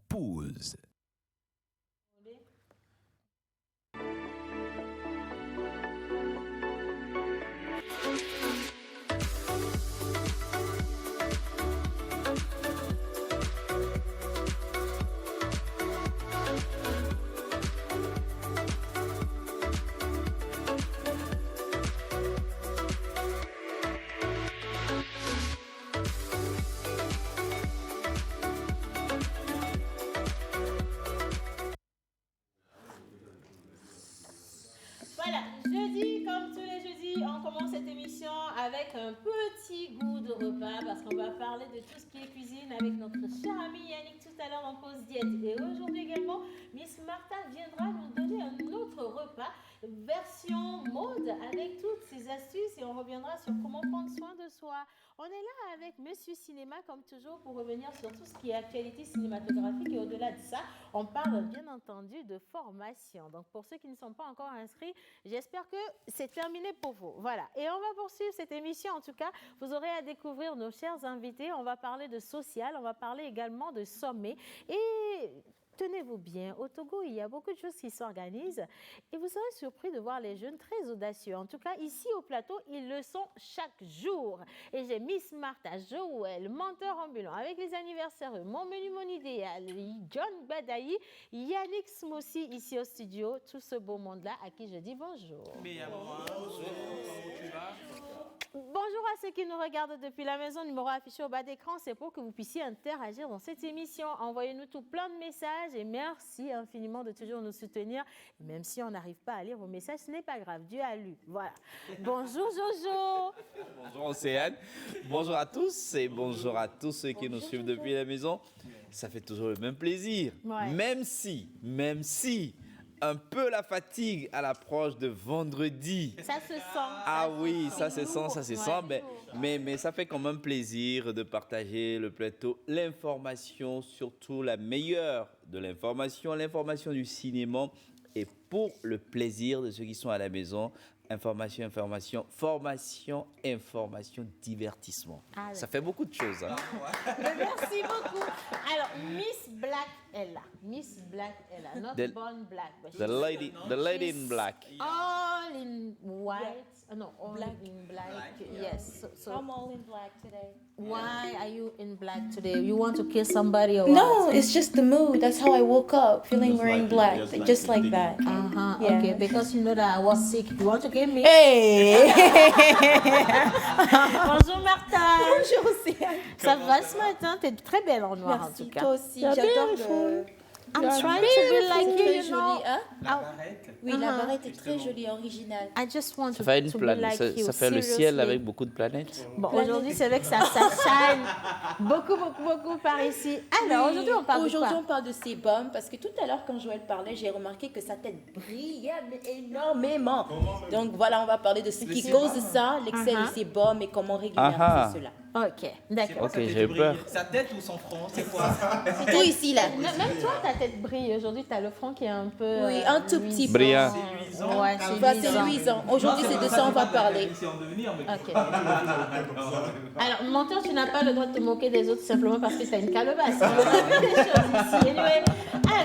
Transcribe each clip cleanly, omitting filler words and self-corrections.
pause. Voilà, jeudi, comme tous les jeudis, on commence cette émission avec un petit goût de repas parce qu'on va parler de tout ce qui est cuisine avec notre cher ami Yannick tout à l'heure en pause diète. Et aujourd'hui également, Miss Martha viendra nous donner un autre repas, version mode avec toutes ses astuces et on reviendra sur comment prendre soin de soi. On est là avec Monsieur Cinéma comme toujours pour revenir sur tout ce qui est actualité cinématographique et au-delà de ça, on parle bien entendu de formation. Donc pour ceux qui ne sont pas encore inscrits, j'espère que c'est terminé pour vous. Voilà. Et on va poursuivre cette émission. En tout cas, vous aurez à découvrir nos chers invités. On va parler de social, on va parler également de sommet. Et tenez-vous bien, au Togo, il y a beaucoup de choses qui s'organisent. Et vous serez surpris de voir les jeunes très audacieux. En tout cas, ici au plateau, ils le sont chaque jour. Et j'ai Miss Martha, Joël, menteur ambulant, avec les anniversaires, mon menu, mon idéal, John Badaï, Yannick Smossi ici au studio, tout ce beau monde-là à qui je dis bonjour. Bonjour, comment tu vas? Bonjour à ceux qui nous regardent depuis la maison, numéro affiché au bas d'écran, c'est pour que vous puissiez interagir dans cette émission. Envoyez-nous tout plein de messages et merci infiniment de toujours nous soutenir. Et même si on n'arrive pas à lire vos messages, ce n'est pas grave, Dieu a lu. Voilà. Bonjour Jojo. Bonjour Océane, bonjour à tous et bonjour à tous ceux qui nous suivent depuis la maison. Ça fait toujours le même plaisir, Ouais. même si un peu la fatigue à l'approche de vendredi. Ça se sent. Ah oui, ça se sent, ça se sent, Ouais. mais ça fait quand même plaisir de partager le plateau, l'information, surtout la meilleure de l'information du cinéma et pour le plaisir de ceux qui sont à la maison, information, divertissement. Ah, Ça fait beaucoup de choses. Hein. Merci beaucoup. Alors, Miss Black est là. Miss Black est là. Not The- born black. But The lady in black. all in white. No, all Black. in black. Yes. So I'm all in black today. why are you in black today? You want to kill somebody or No, what? it's just the mood. That's how I woke up, feeling Just wearing like- black, just just like like the that. Uh-huh. Yeah. Okay, because you know that I was sick. You want to kill me? Hey! Bonjour Martha. Bonjour Océane. Ça va ce matin? T'es très belle en noir en Merci, tout cas. toi aussi. You're J'adore beautiful. le... I'm trying to be like you, Très you know. jolie, hein? Ah, Oui, la barrette est très jolie, originale. I just want Ça fait, to be like you. ça fait le ciel seriously. avec beaucoup de planètes. Bon, aujourd'hui, c'est vrai que ça shine beaucoup par ici. Alors, Oui, aujourd'hui, on parle de Aujourd'hui, quoi? on parle de sébum parce que tout à l'heure, quand Joël parlait, j'ai remarqué que sa tête brillait mais énormément. Donc voilà, on va parler de ce qui cause ça, l'excès de sébum et comment régulariser cela. Ok, d'accord. Ok, j'ai peur. Sa tête ou son front, c'est quoi? Tout ici, là. Même toi, ta tête brille. Aujourd'hui, tu as le front qui est un peu. Oui, un tout petit peu. Brillant. C'est luisant. Ouais, Bah, c'est luisant. Aujourd'hui, c'est de ça on va parler. C'est en devenir, mais Ok. Alors, menteur, tu n'as pas le droit de te moquer des autres simplement parce que tu as une calebasse. On a vu des choses ici. Anyway.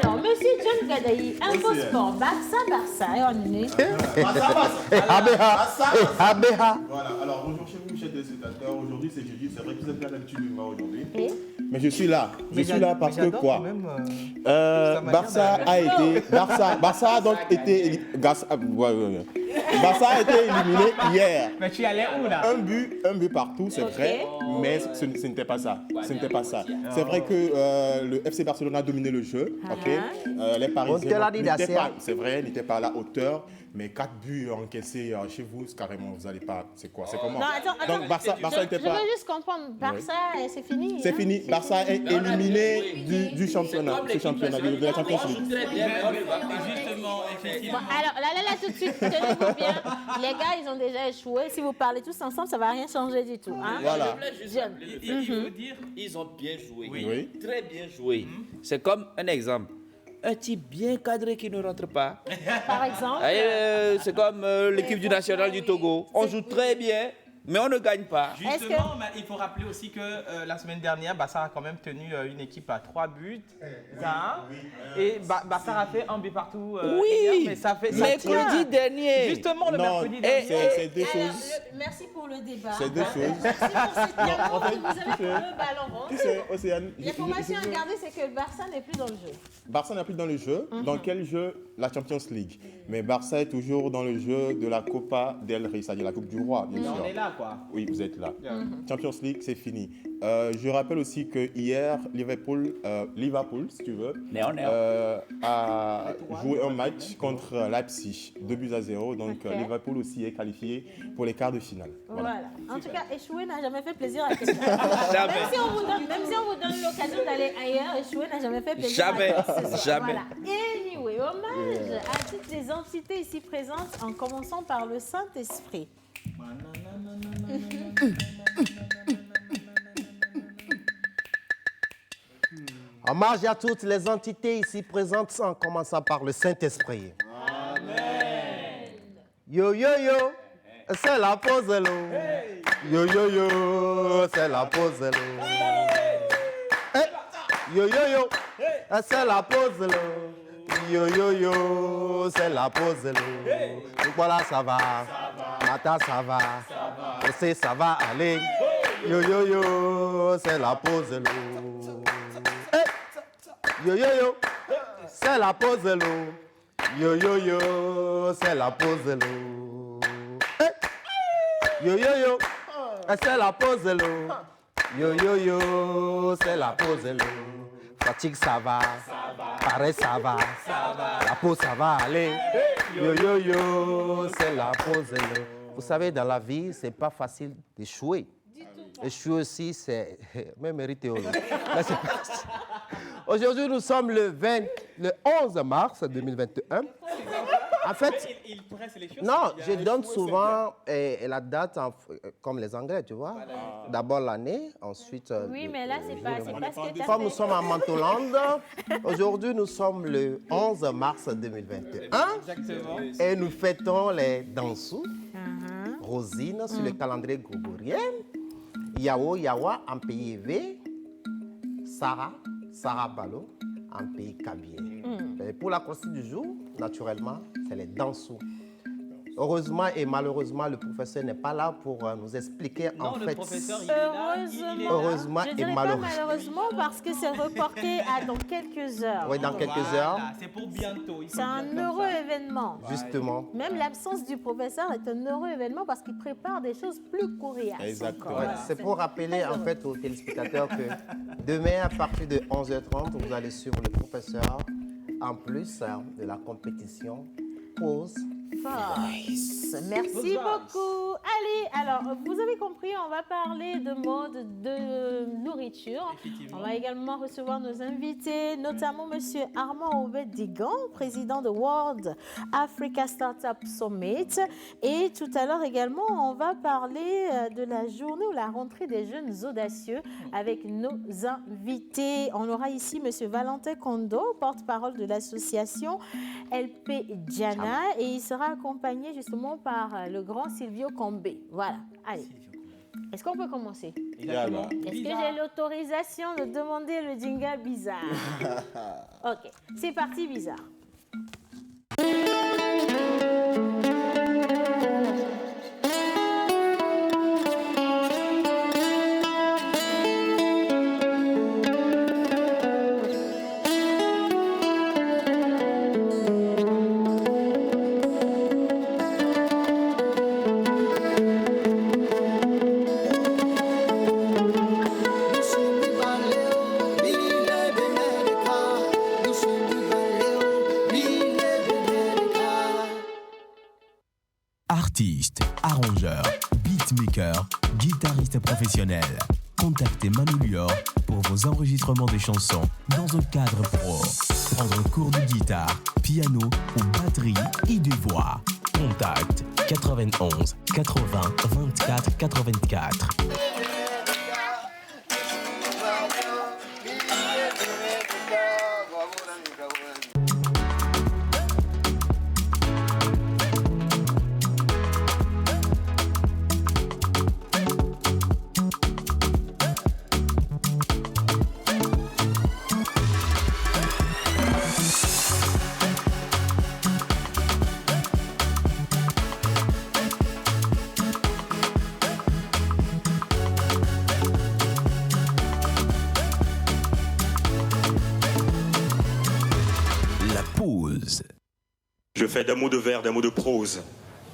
Alors, monsieur John Gadaï, info sport, Barça, et on est. Abeha. Voilà, alors bonjour chez vous, chers téléspectateurs. Aujourd'hui c'est jeudi, c'est vrai que vous êtes bien l'habitude de me voir aujourd'hui. Et Mais je suis là. Je suis là parce que quoi Même, Barça a donc été Barça a été éliminé hier. mais tu allais où là? Un but partout, c'est vrai, mais ce n'était pas ça. Ce n'était pas ça. C'est vrai que le FC Barcelone a dominé le jeu. Ok. Les Parisiens n'étaient pas à la hauteur, mais 4 buts encaissés chez vous, carrément, vous n'allez pas. C'est quoi? C'est comment? Non, attends. Donc Barça n'était Je pas. veux juste comprendre. Barça, c'est fini. C'est hein? fini. Barça est éliminé du championnat, de la Champions League. Justement, effectivement. Bon, alors, là, tout de suite, tenez-vous bien. Les gars, ils ont déjà échoué. Si vous parlez tous ensemble, ça ne va rien changer du tout. Hein? Voilà. Jeune. Il faut dire, ils ont bien joué. Oui. Très bien joué. C'est comme un exemple. Un type bien cadré qui ne rentre pas. Par exemple. C'est comme l'équipe du national du Togo. On joue très bien, Mais on ne gagne pas. Justement, mais il faut rappeler aussi que la semaine dernière, Bassar a quand même tenu une équipe à 3 buts. Et Bassar a fait un but partout. Oui, mais ça fait mercredi dernier. Justement, le Non, mercredi dernier. c'est deux Alors, choses. merci pour le débat. C'est deux choses. Merci pour cette diamant en fait, que vous avez pour le ballon rond. Tu sais, Océane, L'information à garder, c'est que le Barça n'est plus dans le jeu. Barça n'est plus dans le jeu. Dans quel jeu? La Champions League. Mais Barça est toujours dans le jeu de la Copa del Rey, c'est-à-dire la Coupe du Roi, bien sûr. On est là, quoi. Oui, vous êtes là. Champions League, c'est fini. Je rappelle aussi que hier, Liverpool, si tu veux, a joué un match contre Leipzig, 2-0. Donc Liverpool aussi est qualifié pour les quarts de finale. Voilà. En tout cas, échouer n'a jamais fait plaisir à quelqu'un. Jamais. Même si on vous donne l'occasion d'aller ailleurs, échouer n'a jamais fait plaisir Jamais. à qui que ce soit. Jamais. Voilà. Anyway, hommage à toutes les entités ici présentes, en commençant par le Saint-Esprit. Hommage à toutes les entités ici présentes, en commençant par le Saint-Esprit. Amen. Yo, yo, yo, c'est la pause de l'eau. Yo, yo, yo, c'est la pause de l'eau. Yo, yo, yo, c'est la pause de l'eau. Yo, yo, yo, c'est la pause de l'eau. Donc voilà, ça va. Matin, ça va. Je sais, ça va aller. Yo, yo, yo, c'est la pause de l'eau. Yo, yo, yo, c'est la pause de l'eau. Yo, yo, yo, c'est la pause de l'eau. Yo, yo, yo, c'est la pause de l'eau. Yo, yo, yo, c'est la pause de l'eau. Fatigue, ça va. Pareil, ça va. La pause, ça va aller. Yo, yo, yo, c'est la pause de l'eau. Vous savez, dans la vie, c'est pas facile d'échouer. Échouer aussi, c'est même mérité. Aujourd'hui, nous sommes le 11 mars 2021. En fait, il presse les choses. non, je donne souvent la date comme les Anglais, tu vois. D'abord l'année, ensuite... Oui, mais là, c'est pas ce que tu as Comme nous fait. sommes à Mantoland, aujourd'hui, nous sommes le 11 mars 2021. Exactement. Et nous fêtons les Dansous, Rosine, sur le calendrier grégorien, Yao, Yawa en pays V, Sarah Balo en pays Kabien. Et pour la consigne du jour, naturellement, c'est les Dansous. Heureusement et malheureusement, le professeur n'est pas là pour nous expliquer Non, en le fait. professeur, il est là. Il est là. Heureusement Je et dirais pas malheureusement. malheureusement parce que c'est reporté à dans quelques heures. Oui, dans quelques Voilà, heures, c'est pour bientôt. il faut C'est un dire comme heureux ça. événement. justement. Même l'absence du professeur est un heureux événement parce qu'il prépare des choses plus coriaces. Exactement. Ouais, c'est pour rappeler en fait aux téléspectateurs que demain, à partir de 11h30, vous allez suivre le professeur en plus de la compétition Pause. Force. Merci beaucoup. Allez, alors, vous avez compris, on va parler de mode de nourriture. On va également recevoir nos invités, notamment Monsieur Armand Obed-Digan, président de World Africa Startup Summit. Et tout à l'heure également, on va parler de la journée ou la rentrée des jeunes audacieux avec nos invités. On aura ici Monsieur Valentin Kondo, porte-parole de l'association LP Diana, et il sera accompagné justement par le grand Silvio Combé. Voilà, allez. Est-ce qu'on peut commencer? Exactement. Est-ce que j'ai l'autorisation de demander le jingle bizarre? Ok, c'est parti bizarre. Artiste, arrangeur, beatmaker, guitariste professionnel. Contactez Manu Lior pour vos enregistrements de chansons dans un cadre pro. Prendre un cours de guitare, piano ou batterie et de voix. Contact 91 80 24 84. la pause. Je fais d'un mot de vers, d'un mot de prose,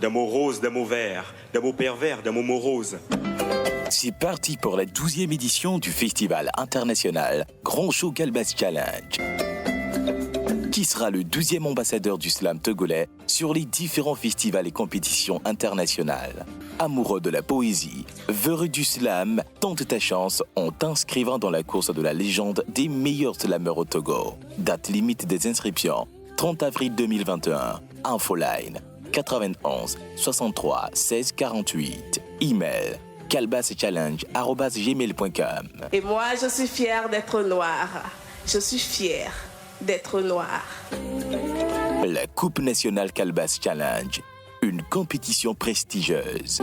d'un mot rose, d'un mot vert, d'un mot pervers, d'un mot morose. C'est parti pour la 12e édition du Festival international Grand Show Calebasse Challenge. Qui sera le 12e ambassadeur du slam togolais sur les différents festivals et compétitions internationales. Amoureux de la poésie, vœu du slam, tente ta chance en t'inscrivant dans la course de la légende des meilleurs slameurs au Togo. Date limite des inscriptions, 30 avril 2021. Infoline, 91 63 16 48. Email, calebasschallenge@gmail.com. Et moi, je suis fière d'être noire. Je suis fière d'être noire. La Coupe nationale Calebasse Challenge, une compétition prestigieuse.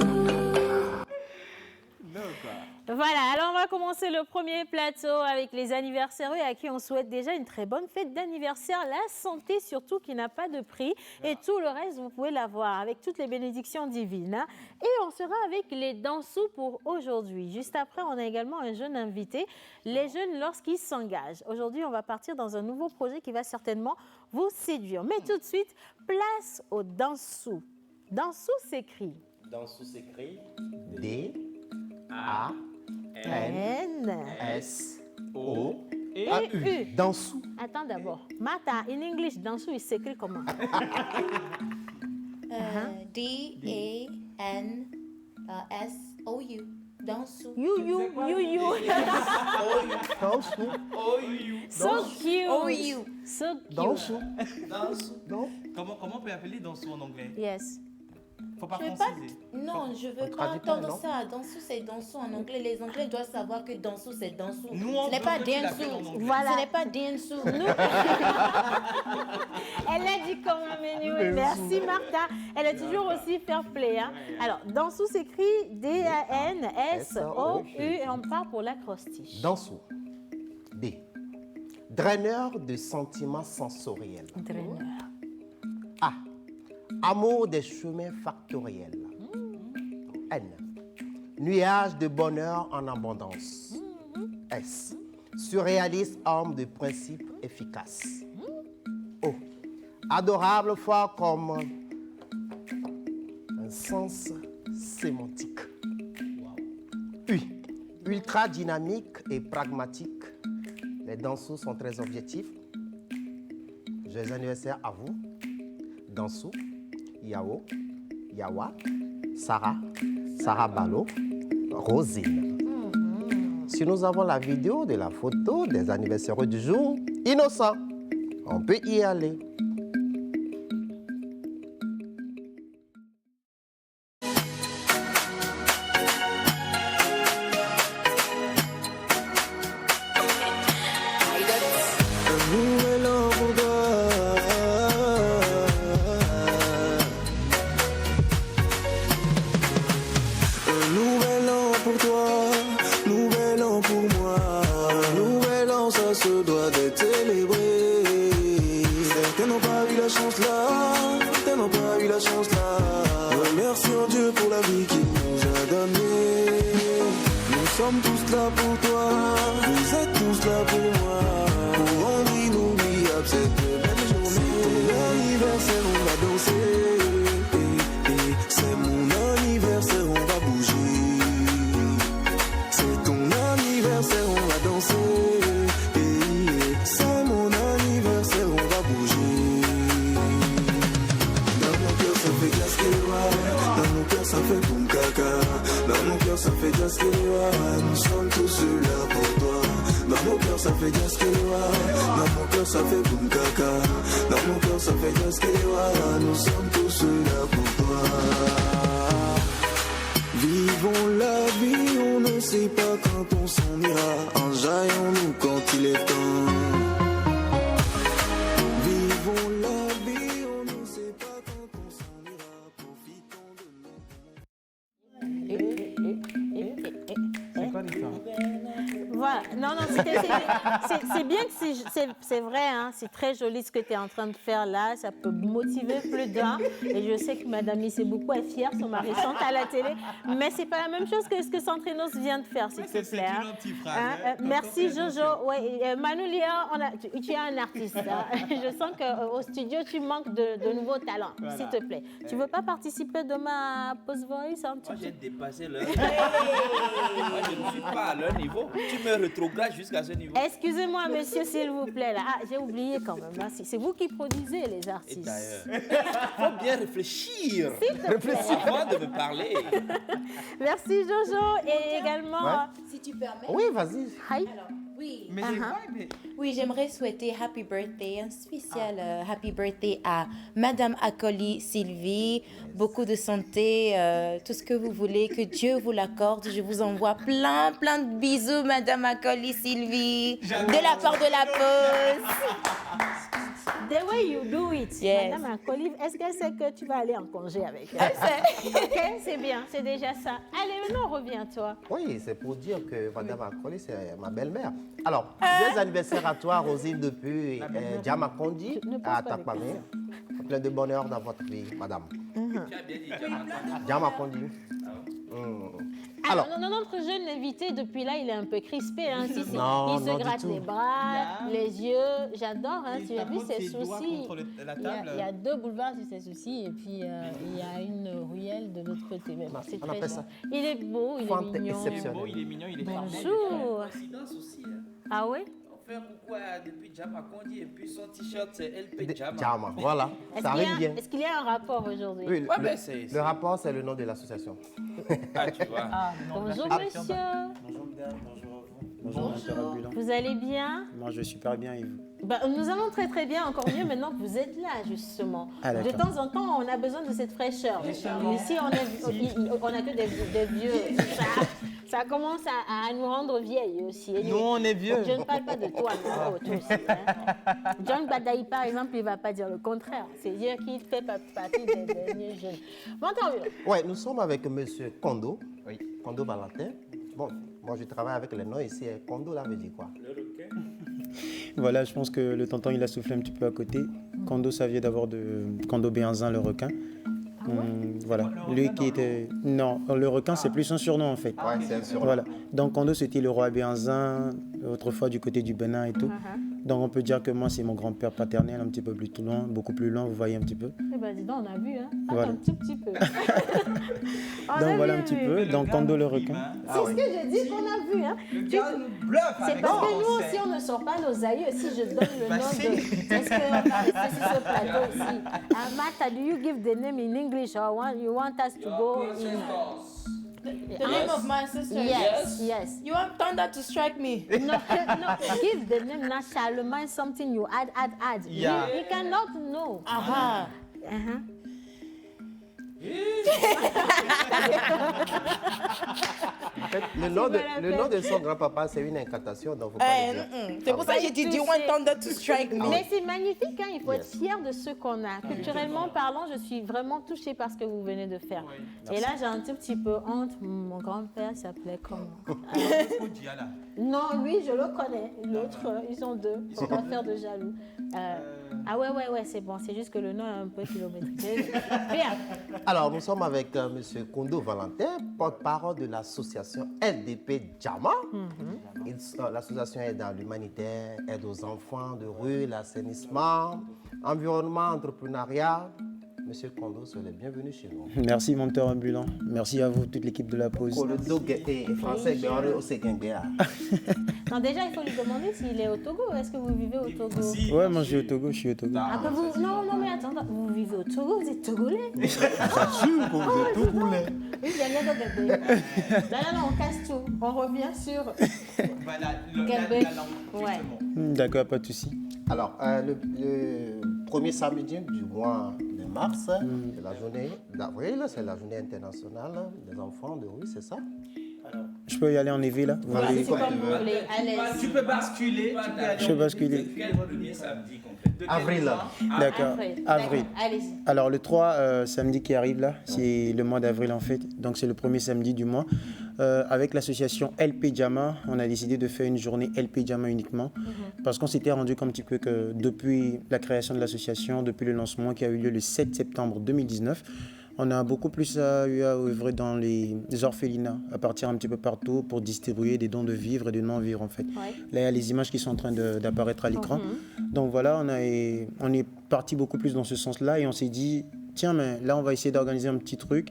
Voilà, alors on va commencer le premier plateau avec les anniversaires à qui on souhaite déjà une très bonne fête d'anniversaire. La santé surtout qui n'a pas de prix et tout le reste vous pouvez l'avoir avec toutes les bénédictions divines. Hein. Et on sera avec les dansous pour aujourd'hui. Juste après, on a également un jeune invité, les jeunes lorsqu'ils s'engagent. Aujourd'hui, on va partir dans un nouveau projet qui va certainement vous séduire. Mais tout de suite, place aux dansous. Dansous s'écrit. Dansous s'écrit D-A-N-S-O-U. Dansous. Attends d'abord. Martha, in English, dansous, il s'écrit comment? D-A-N-S-O-U. Dansous. You. Dansous. So cute. O-U. So cute. Dansous. Comment on peut appeler dansou en anglais? Yes. Faut pas Je veux franciser. Non, je veux pas entendre ça. Dansou, c'est dansou en anglais. Les Anglais doivent savoir que dansou, c'est dansou. Nous, Ce n'est pas tu l'appelles en dansou. anglais. Voilà. Ce n'est pas dansou. Elle a dit comme un menu. Merci Martha. Elle est toujours aussi fair play. Hein. Alors, dansou s'écrit D-A-N-S-O-U et on part pour l'acrostiche. Dansous. D. Draineur de sentiments sensoriels. Draineur. A. Amour des chemins factoriels. N. Nuage de bonheur en abondance. S. Surréaliste homme de principe efficace. O. Adorable fort comme un sens sémantique. U. Ultra dynamique et pragmatique. Les dansous sont très objectifs. Joyeux anniversaire à vous. Dansou, Yao, Yawa, Sarah Balo, Rosine. Si nous avons la vidéo de la photo des anniversaires du jour, innocent, on peut y aller. c'est bien que c'est vrai, hein, c'est très joli ce que tu es en train de faire là, ça peut motiver plus d'un. Et je sais que Madame Issé beaucoup est fière, son mari chante à la télé, mais c'est pas la même chose que ce que Centrinos vient de faire, s'il te plaît. Hein. Merci Jojo. Ouais, Manu Lia, tu es un artiste. Hein. Je sens qu'au studio, tu manques de nouveaux talents, s'il te plaît. Tu veux pas participer demain à Post Voice un petit peu? J'ai dépassé leur niveau. Moi, je ne suis pas à leur niveau. Tu me rétrogrades jusqu'à ce niveau. Excusez-moi, monsieur, s'il vous plaît. Là. Ah, j'ai oublié quand même. Hein. C'est vous qui produisez les artistes. Et d'ailleurs, il faut bien réfléchir avant de me parler. Merci, Jojo. Et également... Si tu permets. Oui, vas-y. Hi. Alors, oui. Mais Oui, j'aimerais souhaiter happy birthday, un spécial happy birthday à Madame Akoli Sylvie. Beaucoup de santé, tout ce que vous voulez, que Dieu vous l'accorde. Je vous envoie plein de bisous, Madame Akoli Sylvie, de la part de la pause. The way you do it, Yes. Madame Akoli, est-ce qu'elle sait que tu vas aller en congé avec elle? Ok, c'est bien, c'est déjà ça. Allez, maintenant, reviens-toi. Oui, c'est pour dire que Madame Akoli, c'est ma belle-mère. Alors, joyeux anniversaire à toi, Rosine, depuis Djama Kondi, à Takpamé. Plein de bonheur dans votre vie, madame. Tu as bien dit Djama Kondi. Alors, notre jeune invité, depuis là, il est un peu crispé. Hein, il se gratte les bras, les yeux. J'adore. Hein, tu as vu ses soucis. Il y a 2 boulevards sur ses soucis et puis il y a une ruelle de l'autre côté. Mais bon, c'est très bon. Il est beau, il est mignon. Il est mignon, il est Bonjour. aussi, hein. Ah oui? On fait pourquoi depuis Djama Kondi et puis son t-shirt c'est LP Djama. Djama, voilà. Ça arrive bien. Est-ce qu'il y a un rapport aujourd'hui? Oui, le rapport, c'est le nom de l'association. Ah, tu vois. Bonjour, monsieur. Bonjour, madame. Bonjour à vous. Bonjour, monsieur Rabulan. Vous allez bien? Moi, je vais super bien et vous? Nous allons très très bien, encore mieux maintenant que vous êtes là, justement. Ah, de temps en temps, on a besoin de cette fraîcheur. Ici, on a que des vieux. Ça commence à nous rendre vieilles aussi. Nous, on est vieux. Je ne parle pas de toi, mais toi aussi. Hein. John Badaï, par exemple, il ne va pas dire le contraire. C'est dire qu'il fait partie des derniers jeunes. Bon, tant mieux. Oui, nous sommes avec monsieur Kondo. Oui. Kondo Valentin. Bon, moi, je travaille avec les noms ici. Kondo, là, veut dire quoi? Le requin. Voilà, je pense que le tonton, il a soufflé un petit peu à côté. Kondo, ça vient d'abord de Kondo Béanzin, le requin. Voilà, lui qui était... Non, le requin, c'est plus un surnom en fait. Ouais, c'est un surnom. Voilà. Donc Kondo, c'était le roi Béanzin, autrefois du côté du Bénin et tout. Donc on peut dire que moi, c'est mon grand-père paternel, un petit peu plus loin, beaucoup plus loin, vous voyez un petit peu. Eh bien, dis donc, on a vu, hein. Voilà. Un tout petit peu. Donc voilà un petit peu, donc Kondo le requin. C'est ce que j'ai dit qu'on a vu, hein. C'est parce que nous aussi, on ne sort pas nos aïeux. Si je donne le nom de... Est-ce qu'on va rester sur ce plateau aussi? Martha, do you give the name in English or you want us to go in... The name of my sister? Yes. You want thunder to strike me? No, give the name now. Charlemagne, something you add. Yeah. He cannot know. Le nom de son grand-papa, c'est une incantation, donc vous pouvez dire. C'est pour ça que j'ai dit, do you want thunder to strike me? Mais c'est magnifique, hein? Il faut être fier de ce qu'on a. Culturellement parlant, je suis vraiment touchée par ce que vous venez de faire. Et là, j'ai un tout petit peu honte. Mon grand-père s'appelait comment? Non, lui, je le connais. L'autre, ils sont 2. Il ne faut pas faire de jaloux. Ah ouais, c'est bon. C'est juste que le nom est un peu kilométrique. Bien. Alors, nous sommes avec M. Kondo Valentin, porte-parole de l'association LDP Djama. L'association est dans l'humanitaire, aide aux enfants de rue, l'assainissement, environnement, entrepreneuriat. Monsieur Kondo, soyez le bienvenu chez nous. Merci, monteur ambulant. Merci à vous, toute l'équipe de la pause. Le français, Non, déjà, il faut lui demander s'il est au Togo. Est-ce que vous vivez au Togo? Ouais, moi je suis au Togo, Non, mais attends, vous vivez au Togo, vous êtes togolais? Bien sûr que vous êtes togolais. Là, on casse tout. On revient sur la langue. D'accord, pas de souci. Alors, le premier samedi du mois de mars, c'est la journée d'avril, c'est la journée internationale des enfants de rue, c'est ça? Je peux y aller en EV là? C'est comme vous voulez. Allez. Tu peux basculer. Je peux basculer. Avril. D'accord. Avril. Allez-y. Alors le 3 samedi qui arrive là, c'est le mois d'avril en fait. Donc c'est le premier samedi du mois. Avec l'association LP Jama, on a décidé de faire une journée LP Jama uniquement parce qu'on s'était rendu compte un petit peu que depuis la création de l'association, depuis le lancement qui a eu lieu le 7 septembre 2019, on a beaucoup plus eu à œuvrer dans les orphelinats, à partir un petit peu partout pour distribuer des dons de vivre et de non-vivre en fait. Ouais. Là, il y a les images qui sont en train d'apparaître à l'écran. Donc voilà, on est parti beaucoup plus dans ce sens-là et on s'est dit, tiens, mais là, on va essayer d'organiser un petit truc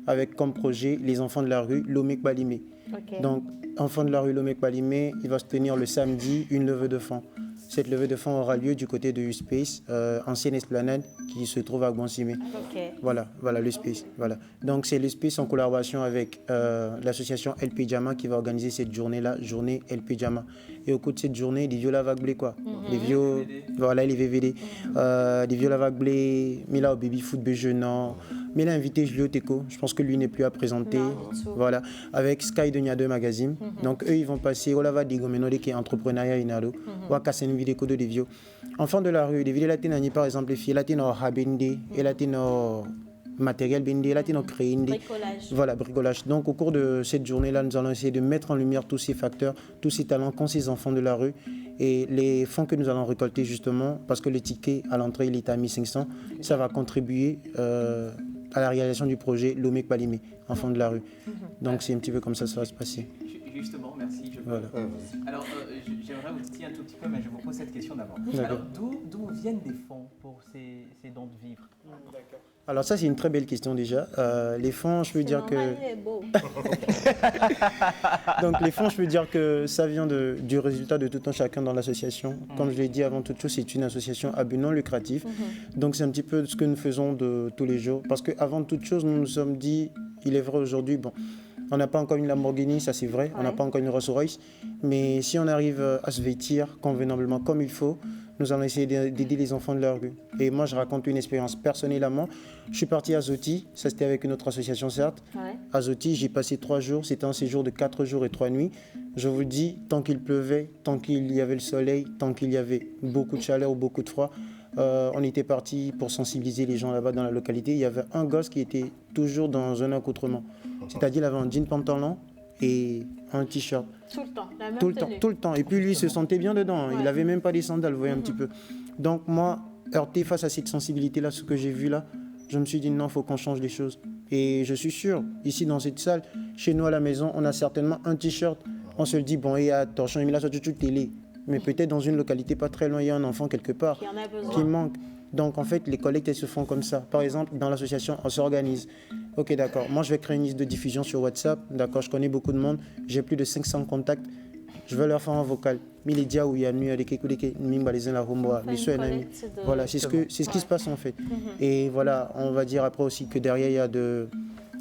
avec comme projet les enfants de la rue, Lomek Balimé. Okay. Donc, enfants de la rue Lomek Balimé, il va se tenir le samedi une levée de fonds. Cette levée de fonds aura lieu du côté de U-Space, ancienne esplanade qui se trouve à Gwansimé. Okay. Voilà le Space. Voilà. Donc c'est le Space en collaboration avec l'association LP Jama qui va organiser cette journée-là, journée LP Jama. Et au cours de cette journée, des viola vagues blés quoi. Les les VVD. Des viola vagues blés, Mila au baby foot béjeunant. Mais il a invité Julio Teco, je pense que lui n'est plus à présenter. Voilà, avec Sky de Niado Magazine. Donc eux, ils vont passer Olava Digomenode qui est entrepreneuriat Inado. Wakasen Vidéco de Devio. Enfants de la rue, des vidéos latines, par exemple, les filles latines au Habende et latines au matériel Bende, latines au Créinde. Bricolage. Voilà, bricolage. Donc au cours de cette journée-là, nous allons essayer de mettre en lumière tous ces facteurs, tous ces talents qu'ont ces enfants de la rue. Et les fonds que nous allons récolter justement, parce que le ticket à l'entrée, il est à 1500, ça va contribuer à la réalisation du projet Lomek Balimé, enfants de la rue. Donc c'est un petit peu comme ça va se passer. Justement, merci. Alors, j'aimerais vous titiller un tout petit peu, mais je vous pose cette question d'abord. Alors, d'où viennent les fonds pour ces dons de vivre? D'accord. Alors ça, c'est une très belle question déjà. Les fonds, je peux dire que... Donc les fonds, je peux dire que ça vient du résultat de tout un chacun dans l'association. Comme je l'ai dit avant toute chose, c'est une association à but non lucratif. Donc c'est un petit peu ce que nous faisons de tous les jours. Parce qu'avant toute chose, nous nous sommes dit, il est vrai aujourd'hui, bon, on n'a pas encore une Lamborghini, ça c'est vrai, on n'a pas encore une Rolls-Royce, mais si on arrive à se vêtir convenablement comme il faut, nous allons essayer d'aider les enfants de la rue. Et moi, je raconte une expérience personnellement. Je suis parti à Zoti, ça c'était avec une autre association certes. À Zoti, j'ai passé 3 jours, c'était un séjour de 4 jours et 3 nuits. Je vous dis, tant qu'il pleuvait, tant qu'il y avait le soleil, tant qu'il y avait beaucoup de chaleur ou beaucoup de froid, on était parti pour sensibiliser les gens là-bas dans la localité. Il y avait un gosse qui était toujours dans un accoutrement. C'est-à-dire, il avait un jean pantalon et un t-shirt. Tout le temps, la même tenue. Tout le temps. Et puis lui, il se sentait bien dedans. Il n'avait même pas des sandales, vous voyez un petit peu. Donc moi, heurté face à cette sensibilité-là, ce que j'ai vu là, je me suis dit non, il faut qu'on change les choses. Et je suis sûr, ici dans cette salle, chez nous à la maison, on a certainement un t-shirt. On se le dit, bon, il y a torchon, il a sorti toute télé. Mais peut-être dans une localité pas très loin, il y a un enfant quelque part qui manque. Donc en fait, les collectes, elles se font comme ça. Par exemple, dans l'association, on s'organise. Ok, d'accord, moi je vais créer une liste de diffusion sur WhatsApp. D'accord, je connais beaucoup de monde. J'ai plus de 500 contacts. Je vais leur faire un vocal. Voilà, c'est ce qui se passe en fait. Et voilà, on va dire après aussi que derrière, il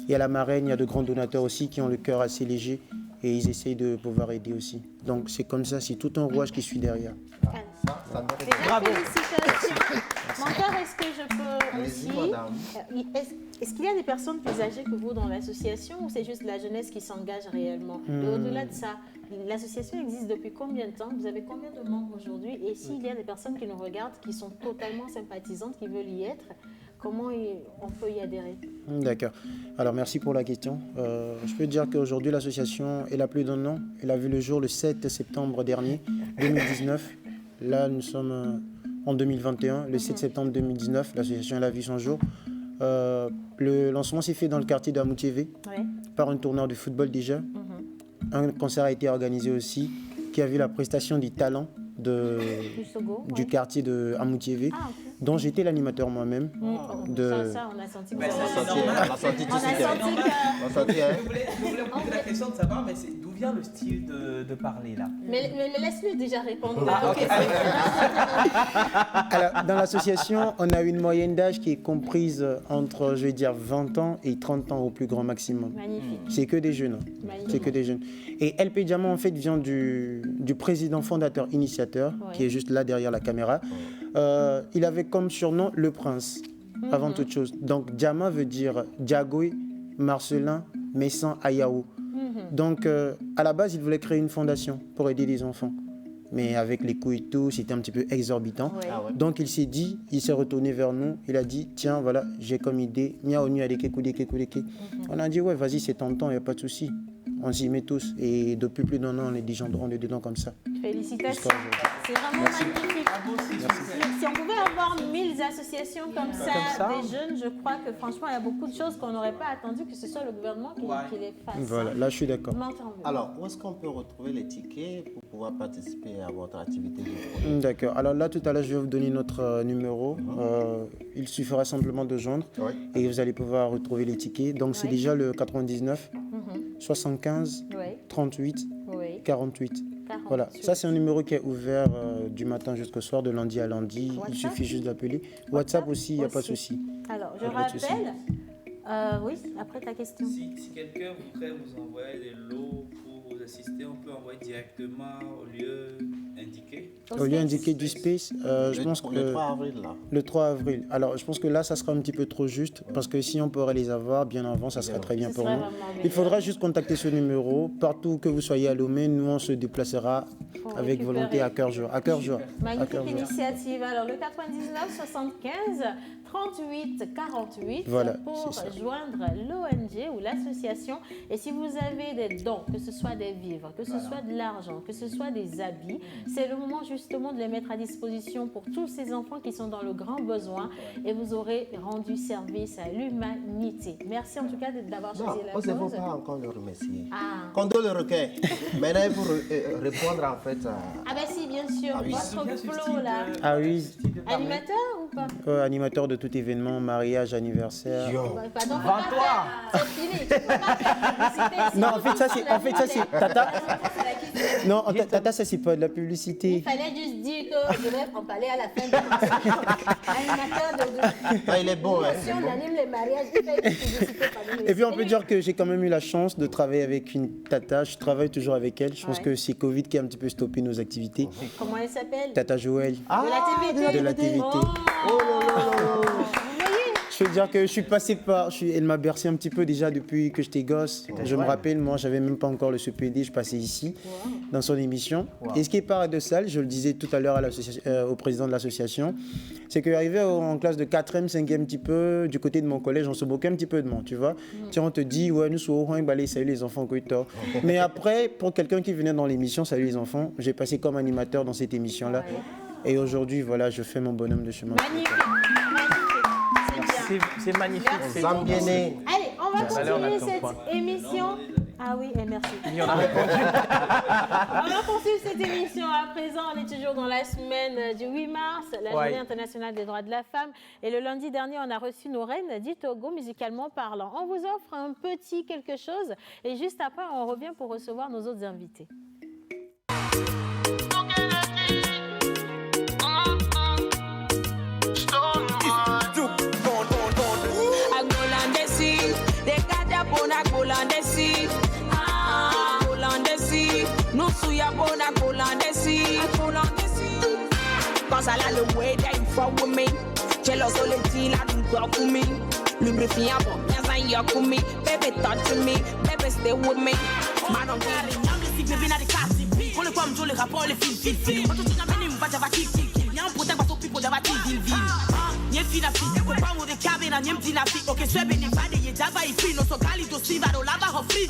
y a la marraine, il y a de grands donateurs aussi qui ont le cœur assez léger. Et ils essayent de pouvoir aider aussi. Donc c'est comme ça, c'est tout un rouage qui suit derrière. Bravo. Félicitations. Mentor, est-ce que je peux aussi... Est-ce qu'il y a des personnes plus âgées que vous dans l'association ou c'est juste la jeunesse qui s'engage réellement? Et au-delà de ça, l'association existe depuis combien de temps? Vous avez combien de membres aujourd'hui? Et s'il y a des personnes qui nous regardent, qui sont totalement sympathisantes, qui veulent y être, comment on peut y adhérer? D'accord. Alors, merci pour la question. Je peux dire qu'aujourd'hui, l'association, elle a plus d'un an. Elle a vu le jour le 7 septembre dernier, 2019. Là, nous sommes en 2021, le 7 septembre 2019. L'association, elle a vu son jour. Le lancement s'est fait dans le quartier de Amoutiévé, par un tourneur de football déjà. Un concert a été organisé aussi, qui a vu la prestation des talents du quartier de Amoutiévé, dont j'étais l'animateur moi-même. Ça, on a senti que Je voulais poser la question de savoir, mais d'où vient le style de parler là? Mais laisse-le déjà répondre. Alors, dans l'association, on a une moyenne d'âge qui est comprise entre, je vais dire, 20 ans et 30 ans au plus grand maximum. Magnifique. C'est que des jeunes. C'est que des jeunes. Et LP Diamant, en fait, vient du président fondateur initiateur, qui est juste là derrière la caméra. Il avait comme surnom le prince, avant toute chose. Donc, Diama veut dire Diagoy, Marcelin, Messan, Ayaou. Donc, à la base, il voulait créer une fondation pour aider les enfants. Mais avec les coûts et tout, c'était un petit peu exorbitant. Donc, il s'est dit, il s'est retourné vers nous. Il a dit, tiens, voilà, j'ai comme idée. On a dit, ouais, vas-y, c'est tentant, il n'y a pas de souci. on s'y met tous. Et depuis plus d'un an, on est dedans comme ça. Félicitations. C'est vraiment magnifique. Si on pouvait avoir 1000 associations comme ça, des jeunes, je crois que franchement, il y a beaucoup de choses qu'on n'aurait pas attendu que ce soit le gouvernement qui les fasse. Voilà, là je suis d'accord. Alors, où est-ce qu'on peut retrouver les tickets pour pouvoir participer à votre activité? D'accord. Alors là, tout à l'heure, je vais vous donner notre numéro. Il suffira simplement de joindre et vous allez pouvoir retrouver les tickets. Donc c'est déjà le 99 75 38 48. Voilà, ça c'est un numéro qui est ouvert du matin jusqu'au soir, de lundi à lundi. WhatsApp? Il suffit juste d'appeler. WhatsApp aussi, il n'y a pas de souci. Alors, je rappelle, oui, après ta question. Si quelqu'un voudrait vous envoyer des lots pour vous assister, on peut envoyer directement au lieu indiqué. Au lieu indiqué du space, je pense que le 3 avril là. Le 3 avril. Alors, je pense que là, ça sera un petit peu trop juste parce que si on pourrait les avoir bien avant, ça serait très bien pour nous. Il faudra juste contacter ce numéro. Partout que vous soyez à Lomé, nous, on se déplacera avec volonté à cœur joie. Magnifique initiative. Alors, le 99 75 38 48 pour joindre l'ONG ou l'association. Et si vous avez des dons, que ce soit des vivres, que ce soit de l'argent, que ce soit des habits, c'est le moment justement de les mettre à disposition pour tous ces enfants qui sont dans le grand besoin et vous aurez rendu service à l'humanité. Merci en tout cas d'avoir choisi la cause. Non, on ne pas encore le remercier. Quand on le recueille, maintenant il faut répondre en fait à... Ah ben si, bien sûr, votre flow là. Ah oui. Animateur ou pas? Animateur de tout événement, mariage, anniversaire. Pardon, c'est fini. Non, en fait ça c'est Tata. Non, Tata ça c'est pas de la publicité. Il fallait juste dire que je vais en parler à la fin de animateur il est bon. Si on anime les mariages, il fait une publicité. Et puis on peut dire que j'ai quand même eu la chance de travailler avec une Tata. Je travaille toujours avec elle. Je pense que c'est Covid qui a un petit peu stoppé nos activités. Comment elle s'appelle? Tata Joël. De la TVT. Oh je veux dire que je suis passé par... Elle m'a bercé un petit peu déjà depuis que j'étais gosse. Je me rappelle, moi, j'avais même pas encore le CPD. Je passais ici, dans son émission. Et ce qui est paradoxal, je le disais tout à l'heure au président de l'association, c'est qu'arrivé en classe de 4e, 5e, un petit peu, du côté de mon collège, on se moquait un petit peu de moi, tu vois. Tiens, on te dit, ouais, nous sommes au salut les enfants, quoi. Mais après, pour quelqu'un qui venait dans l'émission, salut les enfants, j'ai passé comme animateur dans cette émission-là. Et aujourd'hui, voilà, je fais mon bonhomme de chemin. C'est magnifique. Allez, on va continuer cette émission. Ah oui, merci. On a répondu. On va poursuivre cette émission. À présent, on est toujours dans la semaine du 8 mars, la journée internationale des droits de la femme. Et le lundi dernier, on a reçu nos reines du Togo, musicalement parlant. On vous offre un petit quelque chose. Et juste après, on revient pour recevoir nos autres invités. Cause I like the way that you fuck with me. Jealous all the tea like you talk to me. Lubrifiant for yes and you to me. Baby touch me, baby stay with me. Man on me. Baby na the car. On le comme Joe le rapport le fil. Quand tu n'as même pas de kick. Y'a un protect bateau people de ville. Nye fina fi, ko pa mo de cabe na nyem dina fi. Okay, so be ni bade ye java ifi no so gali do siva do lava ho free.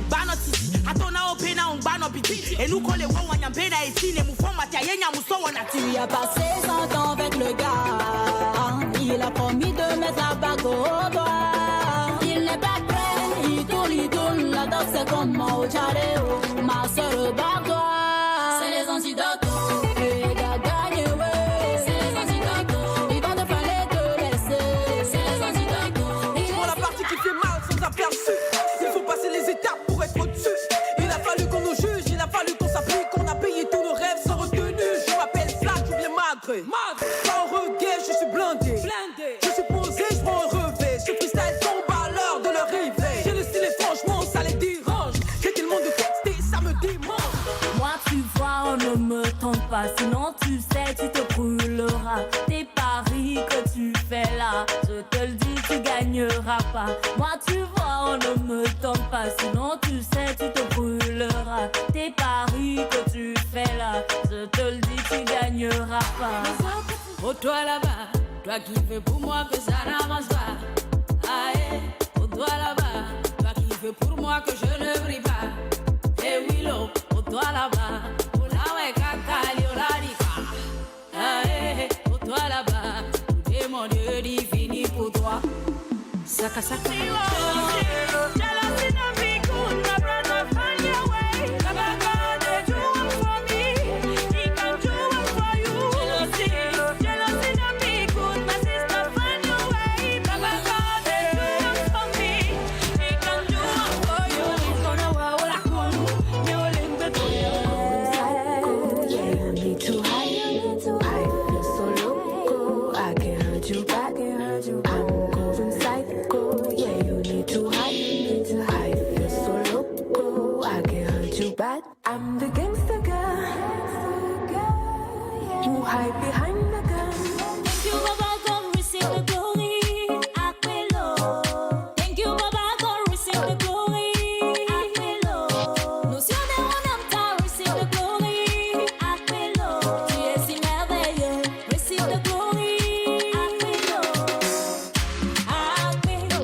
Bano titi, atona opena on bano biti. Et nous coller wa wanya bena ici ne mu format ya yenya mu so wona ti. Tu as passé 100 ans avec le gars. Il a promis de mettre la bague au doigt. Il n'est pas prêt, il tourne, la danse c'est comme moi au chareo. Ma soeur bat-toi. C'est les antidotes. Il faut passer les étapes pour être au-dessus. Il a fallu qu'on nous juge, il a fallu qu'on s'applique, qu'on a payé tous nos rêves sans retenue. Je m'appelle Flash, je viens madré. Pas en reggae, je suis blindé. Je suis posé, je prends un revêt. Ce freestyle tombe à l'heure de leur rêver. J'ai le style et franchement ça les dérange. J'ai tellement de textes et ça me démange. Moi tu vois, on ne me tente pas. Sinon tu sais, tu te brûleras. Tes paris que tu fais là, je te le dis, tu gagneras pas. Moi tu vois, on ne me tente pas, sinon tu sais, tu te brûleras. Tes paris que tu fais là, je te le dis, tu gagneras pas. Oh toi là-bas, toi qui fais pour moi que ça n'avance pas. Aïe, oh toi là-bas, toi qui fais pour moi moi que je ne brille pas. Et Willow, au toi là-bas. Oulawe kakali olarika. Ah eh, au toi là-bas. Tout est mon Dieu dit fini pour toi. Saka saka. Jealousy no be good, my brother find your way. Baba God dey do one for me, He can do one for you. Jealousy no be good, my sister find your way. Baba God dey do one for me, He can do one for you. Gonna wala kunu, me olimbe to you. Yeah, you need to hide, you need to hide. You're so loco, I can hurt you back, I'm going psycho. Yeah, you need to hide, you're so loco, I can hurt you bad. I'm the gangster girl, who hide behind the gun. Thank you, Baba, God, receive the glory. Aquilo. Thank you, Baba, God, receive the glory. Aquilo. Nous sur des Wanamta, receive the glory. Aquilo. Tu es si merveilleux, receive the glory. Aquilo. Aquilo,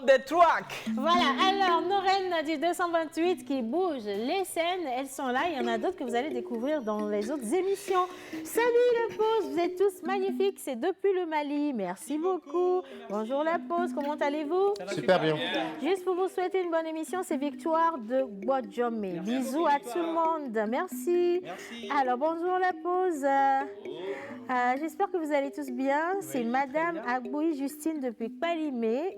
Des tracks. Voilà, alors nos reines du 228 qui bougent les scènes, elles sont là. Il y en a d'autres que vous allez découvrir dans les autres émissions. Salut la pause, vous êtes tous magnifiques, c'est depuis le Mali. Merci beaucoup. Bonjour la pause, comment allez-vous? Super bien. Juste pour vous souhaiter une bonne émission, c'est Victoire de Guadjomé. Bisous à tout le monde, merci. Alors bonjour la pause. J'espère que vous allez tous bien. C'est Madame Agboui Justine depuis Palimé.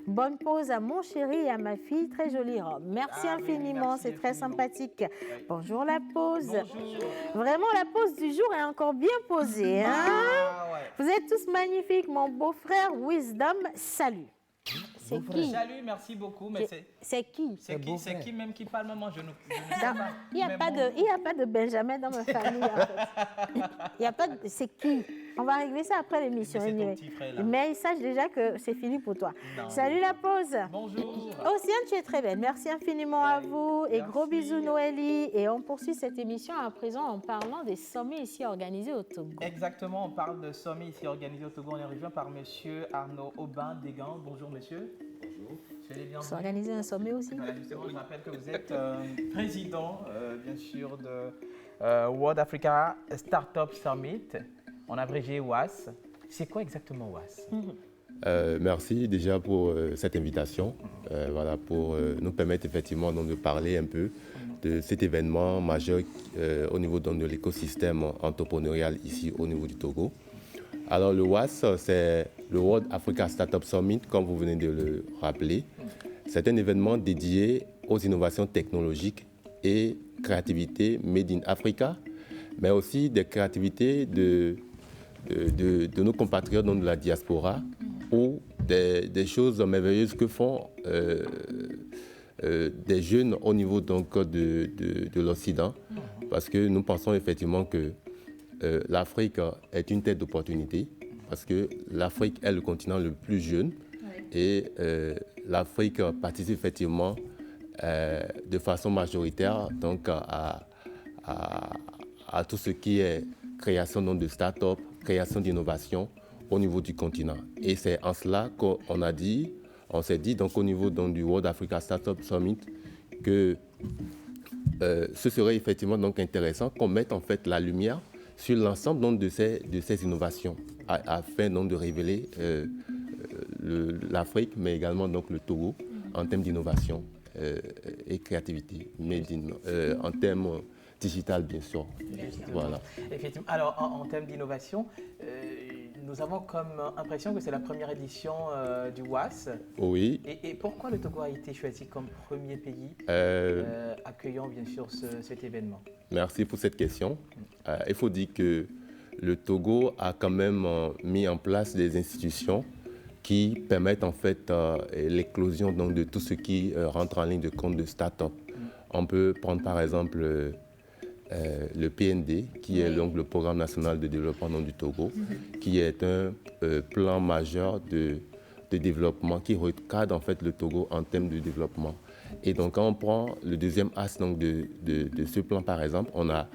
Bonne pause à mon chéri et à ma fille, très jolie robe. Merci infiniment, c'est très sympathique. Bonjour la pause. Bonjour. Vraiment, la pause du jour est encore bien posée. Hein? Vous êtes tous magnifiques. Mon beau-frère Wisdom, salut. C'est qui? Salut, merci beaucoup. Mais c'est qui? C'est qui même qui parle, maman? Je ne sais pas. Il n'y a pas de Benjamin dans ma famille, en fait. Il y a pas de... C'est qui? On va régler ça après l'émission. Mais sache déjà que c'est fini pour toi. Non. Salut la pause. Bonjour. Océane, tu es très belle. Merci infiniment à vous. Et gros bisous Noélie. Et on poursuit cette émission à présent en parlant des sommets ici organisés au Togo. Exactement, on parle de sommets ici organisés au Togo. On est rejoint par monsieur Arnaud Aubin-Desgans. Bonjour monsieur. Bonjour. Vous organisez un sommet aussi? Voilà, justement, je rappelle que vous êtes président, bien sûr, de World Africa Startup Summit, en abrégé WAS. C'est quoi exactement WAS? Merci déjà pour cette invitation, voilà, pour nous permettre effectivement donc, de parler un peu de cet événement majeur au niveau donc, de l'écosystème entrepreneurial ici au niveau du Togo. Alors le WAS, c'est le World Africa Startup Summit, comme vous venez de le rappeler. C'est un événement dédié aux innovations technologiques et créativité made in Africa, mais aussi des créativités de nos compatriotes de la diaspora ou des choses merveilleuses que font des jeunes au niveau donc, de l'Occident, parce que nous pensons effectivement que l'Afrique est une tête d'opportunité, parce que l'Afrique est le continent le plus jeune et l'Afrique participe effectivement de façon majoritaire donc, à tout ce qui est création donc, de start-up, création d'innovation au niveau du continent. Et c'est en cela qu'on s'est dit donc, au niveau donc, du World Africa Startup Summit que ce serait effectivement donc, intéressant qu'on mette en fait la lumière sur l'ensemble donc, de ces innovations afin donc, de révéler l'Afrique, mais également donc, le Togo en termes d'innovation et créativité, en termes digital bien sûr. Voilà. Effectivement. Alors en termes d'innovation, nous avons comme impression que c'est la première édition du WAS. Oui. Et pourquoi le Togo a été choisi comme premier pays accueillant bien sûr cet événement? Merci pour cette question. Il faut dire que le Togo a quand même mis en place des institutions qui permettent en fait l'éclosion donc, de tout ce qui rentre en ligne de compte de start-up. On peut prendre par exemple le PND, qui est donc le Programme national de développement du Togo, qui est un plan majeur de développement qui recadre en fait le Togo en termes de développement. Et donc quand on prend le deuxième axe donc, de ce plan par exemple, on a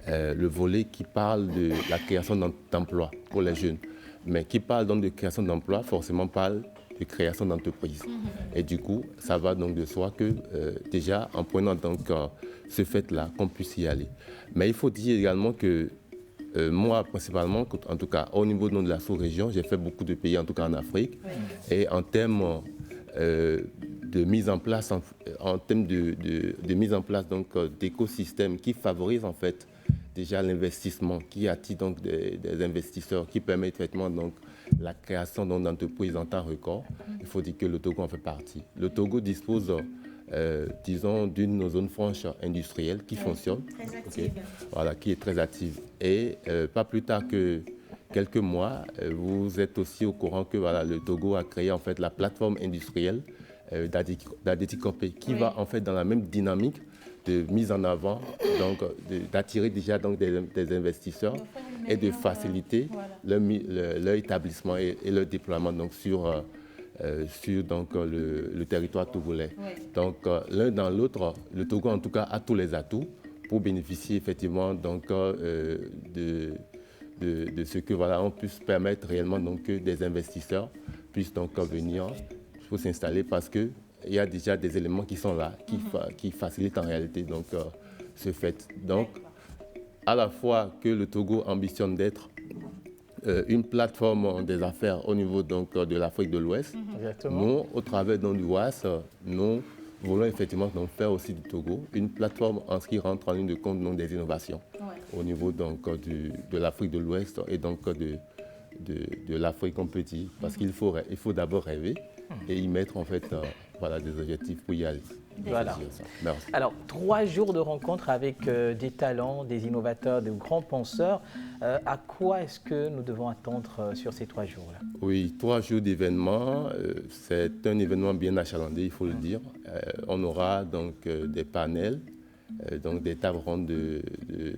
le volet qui parle de la création d'emplois pour les jeunes. Mais qui parle donc de création d'emplois, forcément parle de création d'entreprises. Et du coup, ça va donc de soi que déjà, en prenant donc ce fait-là, qu'on puisse y aller. Mais il faut dire également que moi, principalement, en tout cas au niveau de la sous-région, j'ai fait beaucoup de pays, en tout cas en Afrique. Et en termes de mise en place, en termes de mise en place donc d'écosystèmes qui favorisent en fait déjà l'investissement, qui attire donc des investisseurs, qui permet effectivement donc la création d'entreprises en temps record. Il faut dire que le Togo en fait partie. Le Togo dispose, disons, d'une zone franche industrielle qui fonctionne, voilà, qui est très active. Et pas plus tard que quelques mois, vous êtes aussi au courant que voilà, le Togo a créé en fait la plateforme industrielle d'Adeti Copé, qui va en fait dans la même dynamique de mise en avant, donc d'attirer déjà donc des investisseurs et de faciliter leur établissement et leur déploiement donc sur donc, le territoire togolais. Donc l'un dans l'autre, le Togo en tout cas a tous les atouts pour bénéficier effectivement donc, de ce que voilà, on puisse permettre réellement donc, que des investisseurs puissent donc venir pour s'installer parce que il y a déjà des éléments qui sont là, qui facilitent en réalité donc, ce fait. Donc, à la fois que le Togo ambitionne d'être une plateforme des affaires au niveau donc, de l'Afrique de l'Ouest, nous, au travers donc, du WAS, nous voulons effectivement donc, faire aussi du Togo une plateforme en ce qui rentre en ligne de compte donc, des innovations au niveau donc, de l'Afrique de l'Ouest et donc de l'Afrique, on peut dire, parce qu'il faut d'abord rêver et y mettre en fait voilà, des objectifs pour y aller. Voilà. Alors, 3 jours de rencontres avec des talents, des innovateurs, des grands penseurs. À quoi est-ce que nous devons attendre sur ces 3 jours-là? Oui, 3 jours d'événements. C'est un événement bien achalandé, il faut le dire. On aura donc des panels, donc des tables rondes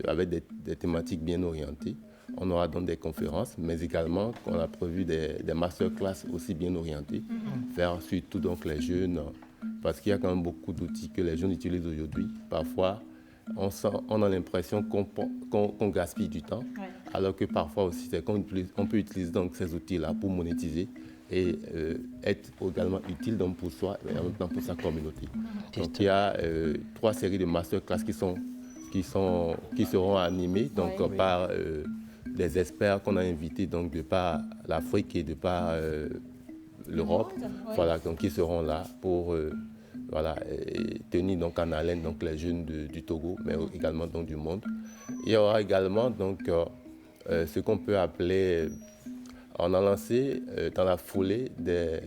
avec des thématiques bien orientées. On aura donc des conférences, mais également on a prévu des masterclass aussi bien orientés, vers surtout donc les jeunes, parce qu'il y a quand même beaucoup d'outils que les jeunes utilisent aujourd'hui. Parfois, on a l'impression qu'on gaspille du temps, alors que parfois aussi c'est qu'on peut utiliser donc ces outils-là pour monétiser et être également utile donc pour soi et en même temps pour sa communauté. Donc il y a 3 séries de masterclass qui seront animées donc, par des experts qu'on a invités donc, de par l'Afrique et de par l'Europe, voilà, donc, qui seront là pour voilà, tenir donc, en haleine donc, les jeunes du Togo, mais également donc, du monde. Il y aura également donc, ce qu'on peut appeler, on a lancé dans la foulée des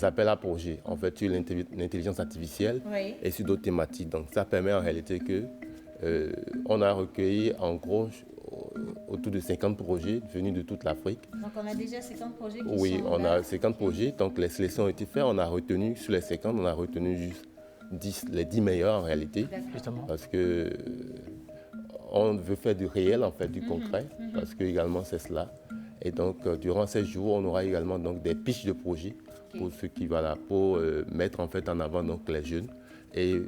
appels à projets, en fait, sur l'intelligence artificielle et sur d'autres thématiques. Donc ça permet en réalité que on a recueilli en gros autour de 50 projets venus de toute l'Afrique. Donc on a déjà 50 projets qui sont Oui, on là. a 50 projets, donc les sélections ont été faites, on a retenu, sur les 50, on a retenu juste les 10 meilleurs en réalité, parce que on veut faire du réel, en fait, du concret, parce que également c'est cela. Et donc durant ces jours, on aura également donc, des pitchs de projets pour ceux qui, voilà, pour mettre en fait en avant donc, les jeunes et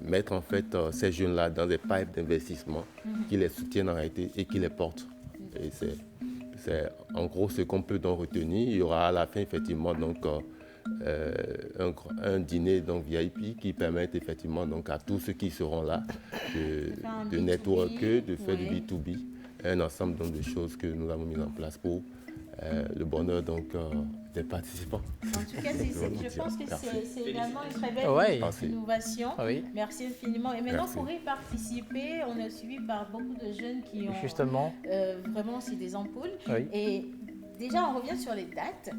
mettre en fait ces jeunes-là dans des pipes d'investissement qui les soutiennent en réalité et qui les portent. Et c'est en gros ce qu'on peut donc retenir. Il y aura à la fin effectivement donc, un dîner donc, VIP qui permet effectivement donc, à tous ceux qui seront là de networker, de faire du B2B, un ensemble donc, de choses que nous avons mis en place pour le bonheur donc, des participants. En tout cas, je pense que c'est également une très belle innovation. Merci infiniment. Et maintenant, pour y participer, on est suivi par beaucoup de jeunes qui ont vraiment aussi des ampoules. Et déjà, on revient sur les dates.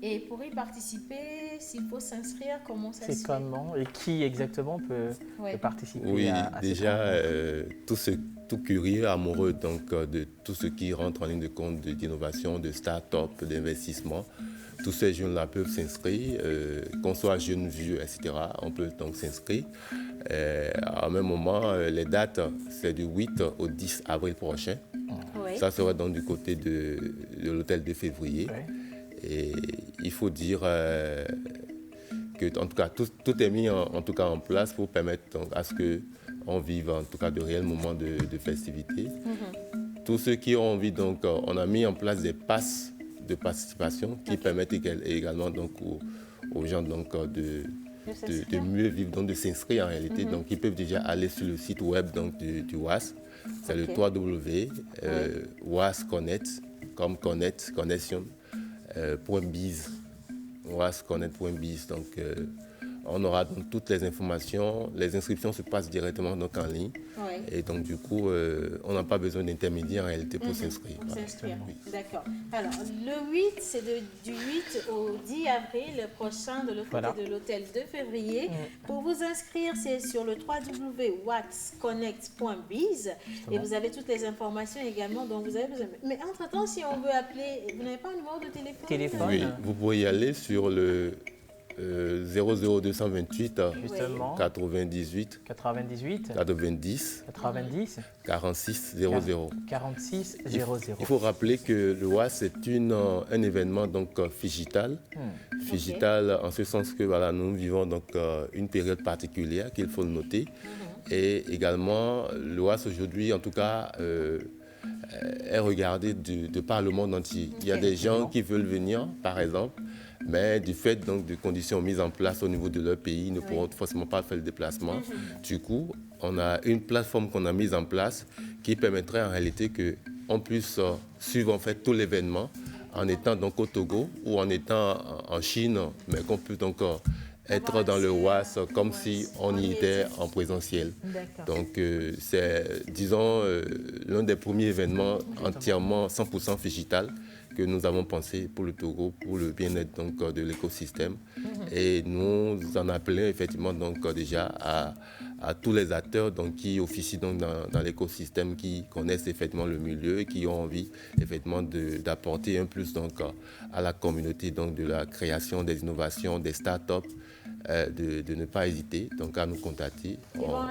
Et pour y participer, s'il faut s'inscrire, comment ça se fait? C'est comment et qui exactement peut participer? Oui, à déjà, tout curieux, amoureux donc, de tout ce qui rentre en ligne de compte d'innovation, de start-up, d'investissement. Tous ces jeunes-là peuvent s'inscrire, qu'on soit jeune, vieux, etc. On peut donc s'inscrire. En même moment, les dates, c'est du 8 au 10 avril prochain. Ça sera donc du côté de l'hôtel de février. Et il faut dire que en tout cas, tout est mis en tout cas en place pour permettre donc, à ce que on vive en tout cas de réels moments de festivité. Tous ceux qui ont envie, donc, on a mis en place des passes de participation qui permettent également donc, aux gens donc, de mieux vivre, donc de s'inscrire en réalité. Donc, ils peuvent déjà aller sur le site web donc, du WAS. C'est le www.wasconnect, comme connect, connexion, .biz. wasconnect.biz. Donc, on aura donc toutes les informations. Les inscriptions se passent directement donc, en ligne. Et donc, du coup, on n'a pas besoin d'intermédiaire en réalité pour s'inscrire. Oui. D'accord. Alors, le 8, c'est du 8 au 10 avril prochain de l'autre côté de l'hôtel de février. Pour vous inscrire, c'est sur le www.waxconnect.biz et vous avez toutes les informations également dont vous avez besoin. Mais entre-temps, si on veut appeler, vous n'avez pas un numéro de téléphone? Oui, vous pouvez y aller sur le 00228 98 90 46 00. Il faut rappeler que le WAS c'est un événement donc figital. Figital en ce sens que voilà, nous vivons donc une période particulière qu'il faut noter. Et également le WAS aujourd'hui en tout cas est regardé de par le monde entier. Il y a des gens qui veulent venir par exemple, mais du fait donc, de conditions mises en place au niveau de leur pays, ils ne pourront forcément pas faire le déplacement. Du coup, on a une plateforme qu'on a mise en place qui permettrait en réalité qu'on puisse suivre en fait tout l'événement en étant donc au Togo ou en étant en Chine, mais qu'on peut donc être dans le WAS comme si on y était en présentiel. Donc c'est, disons, l'un des premiers événements entièrement 100% digital que nous avons pensé pour le Togo, pour le bien-être donc, de l'écosystème. Et nous en appelons effectivement donc, déjà à tous les acteurs donc, qui officient donc, dans l'écosystème, qui connaissent effectivement le milieu et qui ont envie effectivement d'apporter un plus donc, à la communauté donc, de la création, des innovations, des startups. De ne pas hésiter donc à nous contacter. Ils vont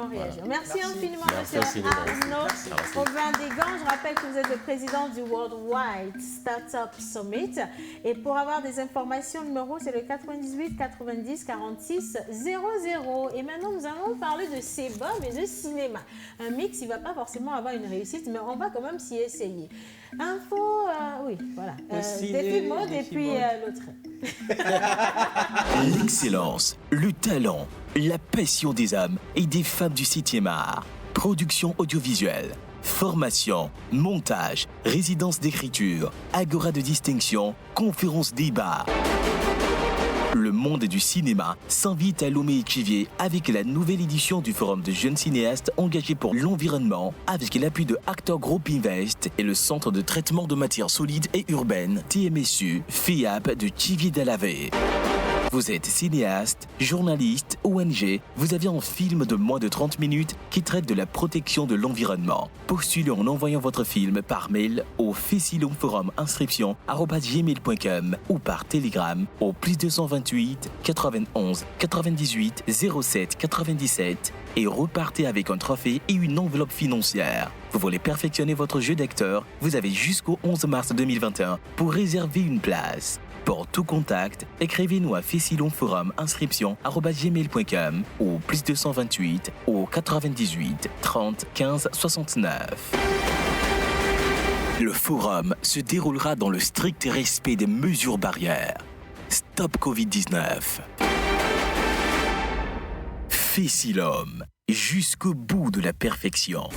réagir. Merci infiniment, monsieur Arnaud Aubin-Desgans. Je rappelle que vous êtes le président du Worldwide Startup Summit. Et pour avoir des informations, le numéro c'est le 98 90 46 00. Et maintenant, nous allons parler de CEBA, mais de cinéma. Un mix, il ne va pas forcément avoir une réussite, mais on va quand même s'y essayer. Info, oui, voilà. Défi mode et puis l'autre. L'excellence, le talent, la passion des hommes et des femmes du 7e art. Production audiovisuelle, formation, montage, résidence d'écriture, agora de distinction, conférence débat. Le monde du cinéma s'invite à Lomé-Échivier avec la nouvelle édition du Forum de jeunes cinéastes engagés pour l'environnement avec l'appui de Actor Group Invest et le Centre de traitement de matières solides et urbaines TMSU FIAP de Thiviers-Delavé. Vous êtes cinéaste, journaliste, ONG, vous avez un film de moins de 30 minutes qui traite de la protection de l'environnement. Postulez en envoyant votre film par mail au fessilumforuminscription@gmail.com ou par télégramme au +228 91 98 07 97 et repartez avec un trophée et une enveloppe financière. Vous voulez perfectionner votre jeu d'acteur? Vous avez jusqu'au 11 mars 2021 pour réserver une place. Pour tout contact, écrivez-nous à fessilumforuminscription@gmail.com ou +228 au 98 30 15 69. Le forum se déroulera dans le strict respect des mesures barrières. Stop Covid-19. Fessilum, jusqu'au bout de la perfection.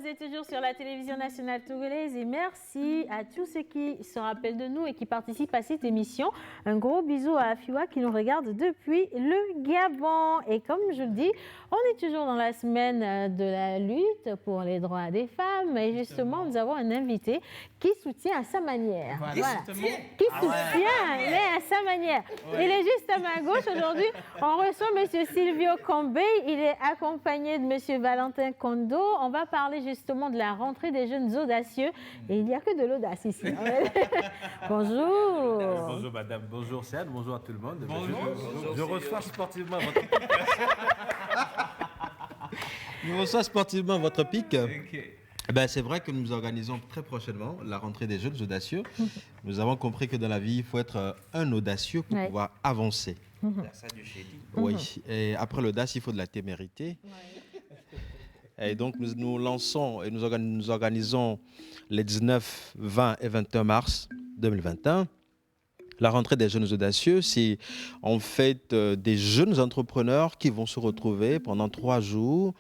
êtes toujours sur la télévision nationale togolaise et merci à tous ceux qui se rappellent de nous et qui participent à cette émission. Un gros bisou à Afiwa qui nous regarde depuis le Gabon. Et comme je le dis, on est toujours dans la semaine de la lutte pour les droits des femmes et justement, nous avons un invité qui soutient à sa manière. Voilà. Qui soutient, mais à sa manière. Ouais. Il est juste à ma gauche aujourd'hui. On reçoit M. Silvio Combe. Il est accompagné de M. Valentin Kondo. On va parler justement de la rentrée des jeunes audacieux. Et il n'y a que de l'audace ici. Bonjour. Bonjour madame, bonjour Céane, bonjour à tout le monde. Bonjour. Je reçois sportivement votre pic. Je reçois sportivement votre pic. Okay. Ben, c'est vrai que nous organisons très prochainement la rentrée des jeunes audacieux. Nous avons compris que dans la vie, il faut être un audacieux pour pouvoir avancer. Oui, et après l'audace, il faut de la témérité. Et donc, nous lançons et nous organisons les 19, 20 et 21 mars 2021. La rentrée des jeunes audacieux, c'est en fait des jeunes entrepreneurs qui vont se retrouver pendant 3 jours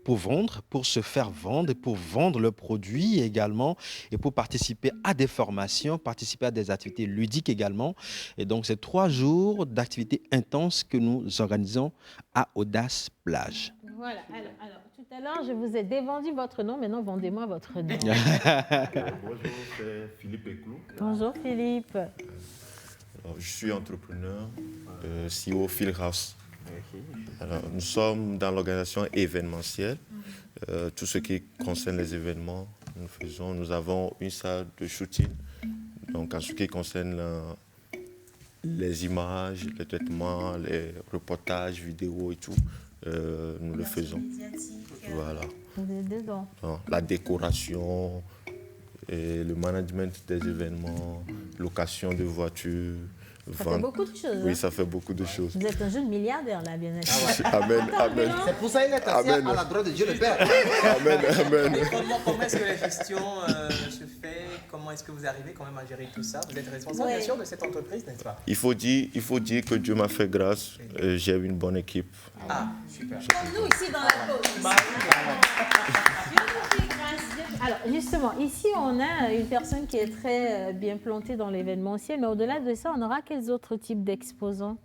pour vendre, pour se faire vendre, et pour vendre le produit également, et pour participer à des formations, participer à des activités ludiques également. Et donc, c'est 3 jours d'activités intenses que nous organisons à Audace Plage. Voilà. Alors, tout à l'heure, je vous ai dévendu votre nom. Maintenant, vendez-moi votre nom. Bonjour, c'est Philippe Eclou. Bonjour, Philippe. Alors, je suis entrepreneur, CEO Phil House. Alors, nous sommes dans l'organisation événementielle. Tout ce qui concerne les événements, nous avons une salle de shooting. Donc, en ce qui concerne les images, les traitements, les reportages, vidéos et tout, nous le faisons. Voilà. La décoration, et le management des événements, location de voitures. Ça fait beaucoup de choses. Oui, ça fait beaucoup de choses. Vous êtes un jeune milliardaire, là, bien sûr. Amen, amen. C'est pour ça qu'il est assis à la droite de Dieu le Père. Amen, amen. Comment est-ce que la gestion se fait? Comment est-ce que vous arrivez quand même à gérer tout ça? Vous êtes responsable, bien sûr, de cette entreprise, n'est-ce pas? Il faut dire que Dieu m'a fait grâce. J'ai une bonne équipe. Ah, super. Comme nous, ici, dans la côte. Alors, justement, ici, on a une personne qui est très bien plantée dans l'événementiel, mais au-delà de ça, on aura quels autres types d'exposants?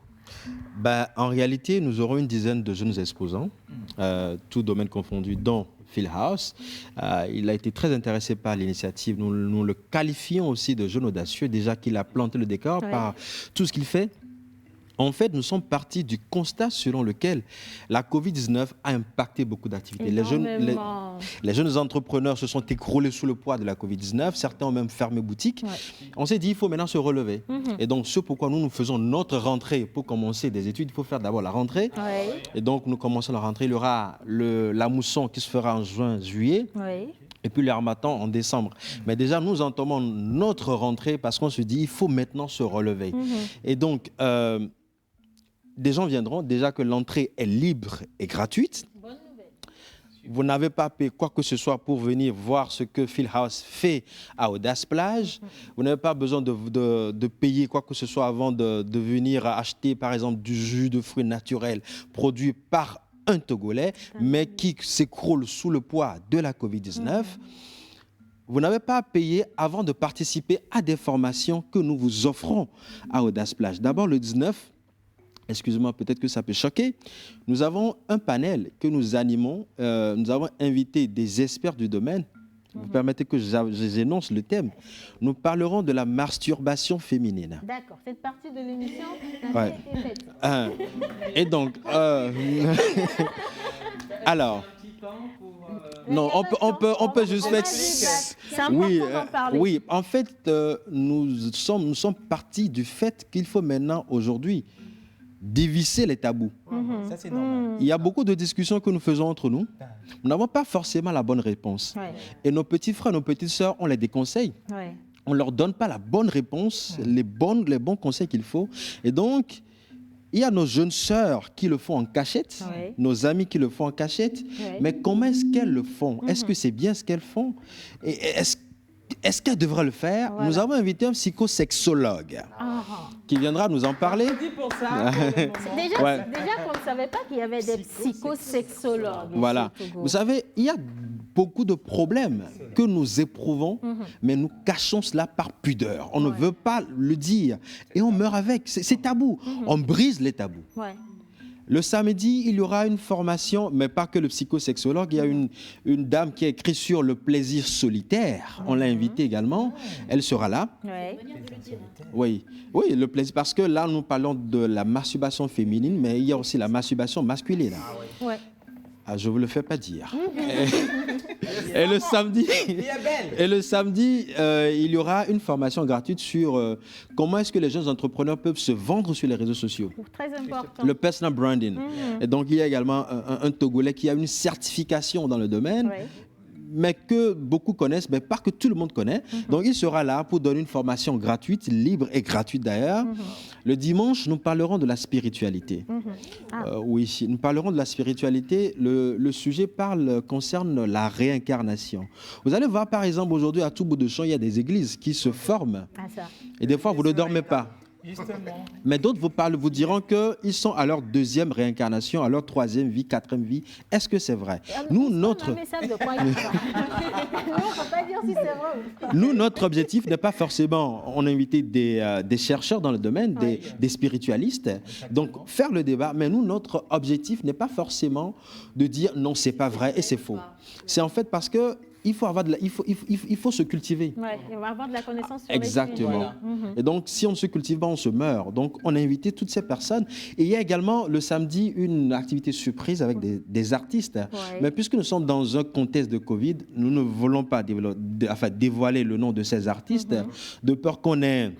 En réalité, nous aurons une dizaine de jeunes exposants, tous domaines confondus, dont Phil House. Il a été très intéressé par l'initiative. Nous le qualifions aussi de jeune audacieux, déjà qu'il a planté le décor par tout ce qu'il fait. En fait, nous sommes partis du constat selon lequel la Covid-19 a impacté beaucoup d'activités. Les jeunes entrepreneurs se sont écroulés sous le poids de la Covid-19. Certains ont même fermé boutique. On s'est dit, il faut maintenant se relever. Et donc, ce pourquoi nous faisons notre rentrée pour commencer des études, il faut faire d'abord la rentrée. Et donc, nous commençons la rentrée. Il y aura la mousson qui se fera en juin, juillet. Et puis les harmattan en décembre. Mais déjà, nous entamons notre rentrée parce qu'on se dit, il faut maintenant se relever. Et donc, des gens viendront, déjà que l'entrée est libre et gratuite. Vous n'avez pas payé quoi que ce soit pour venir voir ce que Phil House fait à Audace Plage. Vous n'avez pas besoin de payer quoi que ce soit avant de venir acheter, par exemple, du jus de fruits naturels produit par un Togolais, mais qui s'écroule sous le poids de la Covid-19. Vous n'avez pas à payer avant de participer à des formations que nous vous offrons à Audace Plage. D'abord, le 19, excusez-moi, peut-être que ça peut choquer, nous avons un panel que nous animons. Nous avons invité des experts du domaine. Vous permettez que j'énonce le thème. Nous parlerons de la masturbation féminine. D'accord, cette partie de l'émission n'a été faite. Et donc, alors, non, on peut juste faire. C'est important d'en parler. Oui, en fait, nous sommes partis du fait qu'il faut maintenant, aujourd'hui, dévisser les tabous. Ça, c'est normal. Il y a beaucoup de discussions que nous faisons entre nous. Nous n'avons pas forcément la bonne réponse. Et nos petits frères, nos petites sœurs, on les déconseille. On ne leur donne pas la bonne réponse, les bons conseils qu'il faut. Et donc, il y a nos jeunes sœurs qui le font en cachette, nos amis qui le font en cachette. Mais comment est-ce qu'elles le font? Est-ce que c'est bien ce qu'elles font? Et est-ce qu'elle devrait le faire? Nous avons invité un psychosexologue qui viendra nous en parler. Pour ça, déjà qu'on ne savait pas qu'il y avait des psychosexologues. Voilà. Vous savez, il y a beaucoup de problèmes que nous éprouvons, mais nous cachons cela par pudeur. On ne veut pas le dire et on meurt avec. C'est tabou. On brise les tabous. Ouais. Le samedi, il y aura une formation, mais pas que le psychosexologue. Il y a une dame qui a écrit sur le plaisir solitaire. On l'a invitée également. Elle sera là. Ouais. Oui, oui, le plaisir. Parce que là, nous parlons de la masturbation féminine, mais il y a aussi la masturbation masculine. Ouais. Ah, je ne vous le fais pas dire. Et le samedi, il y aura une formation gratuite sur comment est-ce que les jeunes entrepreneurs peuvent se vendre sur les réseaux sociaux. Très important. Le personal branding. Et donc, il y a également un Togolais qui a une certification dans le domaine. Mais que beaucoup connaissent, mais pas que tout le monde connaît. Donc, il sera là pour donner une formation gratuite, libre et gratuite d'ailleurs. Le dimanche, nous parlerons de la spiritualité. Oui, nous parlerons de la spiritualité. Le sujet concerne la réincarnation. Vous allez voir, par exemple, aujourd'hui, à tout bout de champ, il y a des églises qui se forment. Et des fois, vous ne dormez pas. Justement. Mais d'autres vous diront qu'ils sont à leur deuxième réincarnation, à leur troisième vie, quatrième vie. Est-ce que c'est vrai? Nous, notre objectif n'est pas forcément, on a invité des chercheurs dans le domaine, des spiritualistes, donc faire le débat, mais nous, notre objectif n'est pas forcément de dire non, c'est pas vrai et c'est faux. C'est en fait parce que il faut se cultiver. Ouais, on va avoir de la connaissance sur exactement. Voilà. Et donc, si on ne se cultive pas, on se meurt. Donc, on a invité toutes ces personnes. Et il y a également le samedi une activité surprise avec des artistes. Mais puisque nous sommes dans un contexte de Covid, nous ne voulons pas dévoiler le nom de ces artistes de peur qu'on ait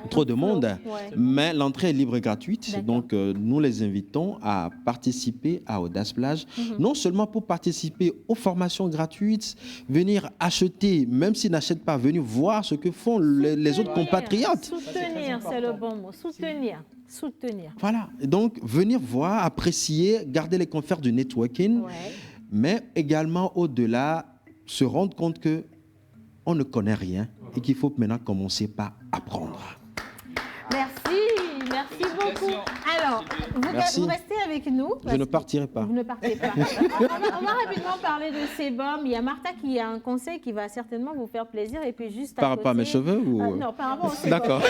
trop de monde, mais l'entrée est libre et gratuite. Donc, nous les invitons à participer à Audace Plage, non seulement pour participer aux formations gratuites, venir acheter, même s'ils n'achètent pas, venir voir ce que font les autres compatriotes. Soutenir, c'est le bon mot. Soutenir. Voilà. Et donc, venir voir, apprécier, garder les conférences du networking, mais également, au-delà, se rendre compte qu'on ne connaît rien et qu'il faut maintenant commencer par apprendre. Merci beaucoup. Alors, vous restez avec nous. Je ne partirai pas. Vous ne partez pas. on va rapidement parler de sébum. Il y a Martha qui a un conseil qui va certainement vous faire plaisir. Et puis juste par rapport à mes cheveux ou... non, par rapport au sébum. D'accord.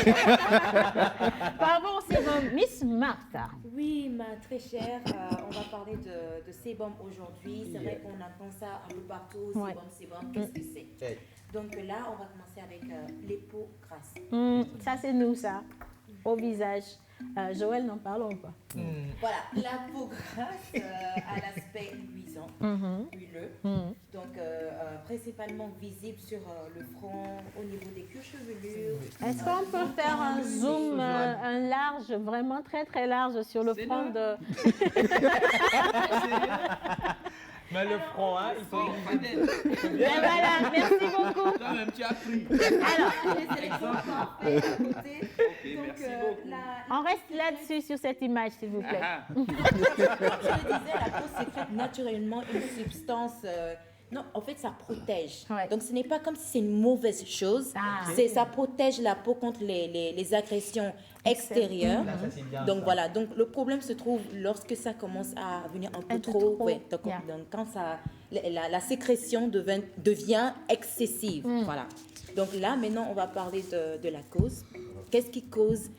Par rapport au sébum. Miss Martha. Oui, ma très chère, on va parler de sébum aujourd'hui. C'est vrai qu'on entend ça un peu partout. Sébum, qu'est-ce que c'est? Donc là, on va commencer avec les peaux grasses. Ça, c'est nous, ça. Au visage. Joël, n'en parlons pas. Voilà, la peau grasse a l'aspect luisant, huileux, donc principalement visible sur le front, au niveau des cuirs chevelures. Est-ce qu'on peut faire un zoom, un large, vraiment très très large sur le front de... Mais le front, hein, il faut... Et voilà, merci beaucoup. Toi-même, tu as pris. Alors, les sélections parfaites à côté. Merci beaucoup. On reste là-dessus, sur cette image, s'il vous plaît. Je le disais, la peau sécrète naturellement une substance... non, en fait, ça protège. Donc, ce n'est pas comme si c'est une mauvaise chose. Ça protège la peau contre les agressions extérieures. Donc, voilà. Donc, le problème se trouve lorsque ça commence à venir un peu trop. Donc, quand la sécrétion devient excessive. Voilà. Donc, là, maintenant, on va parler de la cause. Qu'est-ce qui cause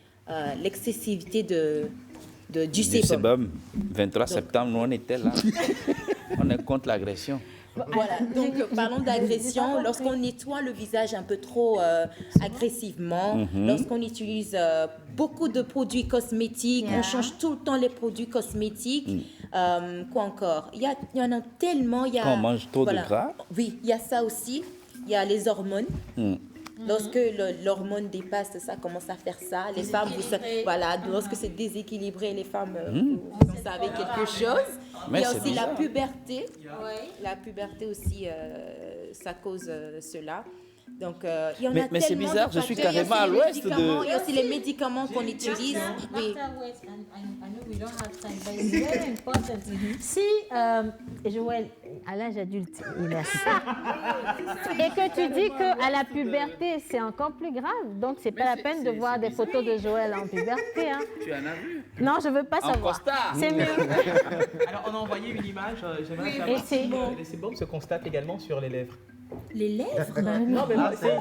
l'excessivité du sébum? 23 septembre, nous, on était là. On est contre l'agression. Voilà, donc parlons d'agression. Lorsqu'on nettoie le visage un peu trop agressivement, lorsqu'on utilise beaucoup de produits cosmétiques, on change tout le temps les produits cosmétiques. Quoi encore? Il y en a tellement. Quand on mange trop de gras? Oui, il y a ça aussi. Il y a les hormones. Lorsque l'hormone dépasse, ça commence à faire ça. Les femmes, lorsque c'est déséquilibré, les femmes, vous savez quelque chose. Il y a aussi la puberté. La puberté aussi, ça cause cela. Donc, il y en a mais c'est tellement bizarre, de je suis facteurs. carrément à l'ouest de... Il y a aussi les médicaments qu'on utilise. Oui. Si Joël, à l'âge adulte, il a ça, et que tu dis qu'à la puberté, c'est encore plus grave, donc c'est pas la peine de voir des photos de Joël en puberté. Hein. Tu en as vu? Non, je veux pas savoir. C'est mieux. Alors, on a envoyé une image, j'aimerais Et savoir si les sébums se constatent également sur les lèvres. Les lèvres? Non, mais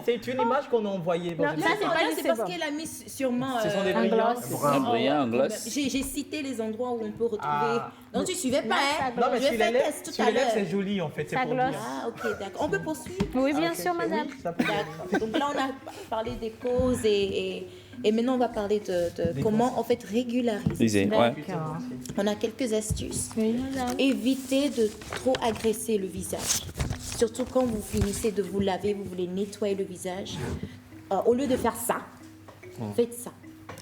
c'est une image qu'on a envoyée. Bon, Non, ça, c'est parce qu'elle a mis sûrement ce sont des brillants. Un brillant, un gloss. J'ai cité les endroits où on peut retrouver. Non, tu suivais pas, hein? Non, mais je vais faire un test tout à l'heure. c'est joli, en fait. C'est pour dire. Ah, ok, d'accord. On peut poursuivre? Oui, bien sûr, madame. D'accord. Donc là, on a parlé des causes et maintenant, on va parler de comment, en fait, régulariser. Ouais. On a quelques astuces. Évitez de trop agresser le visage. Surtout quand vous finissez de vous laver, vous voulez nettoyer le visage. Au lieu de faire ça, faites ça.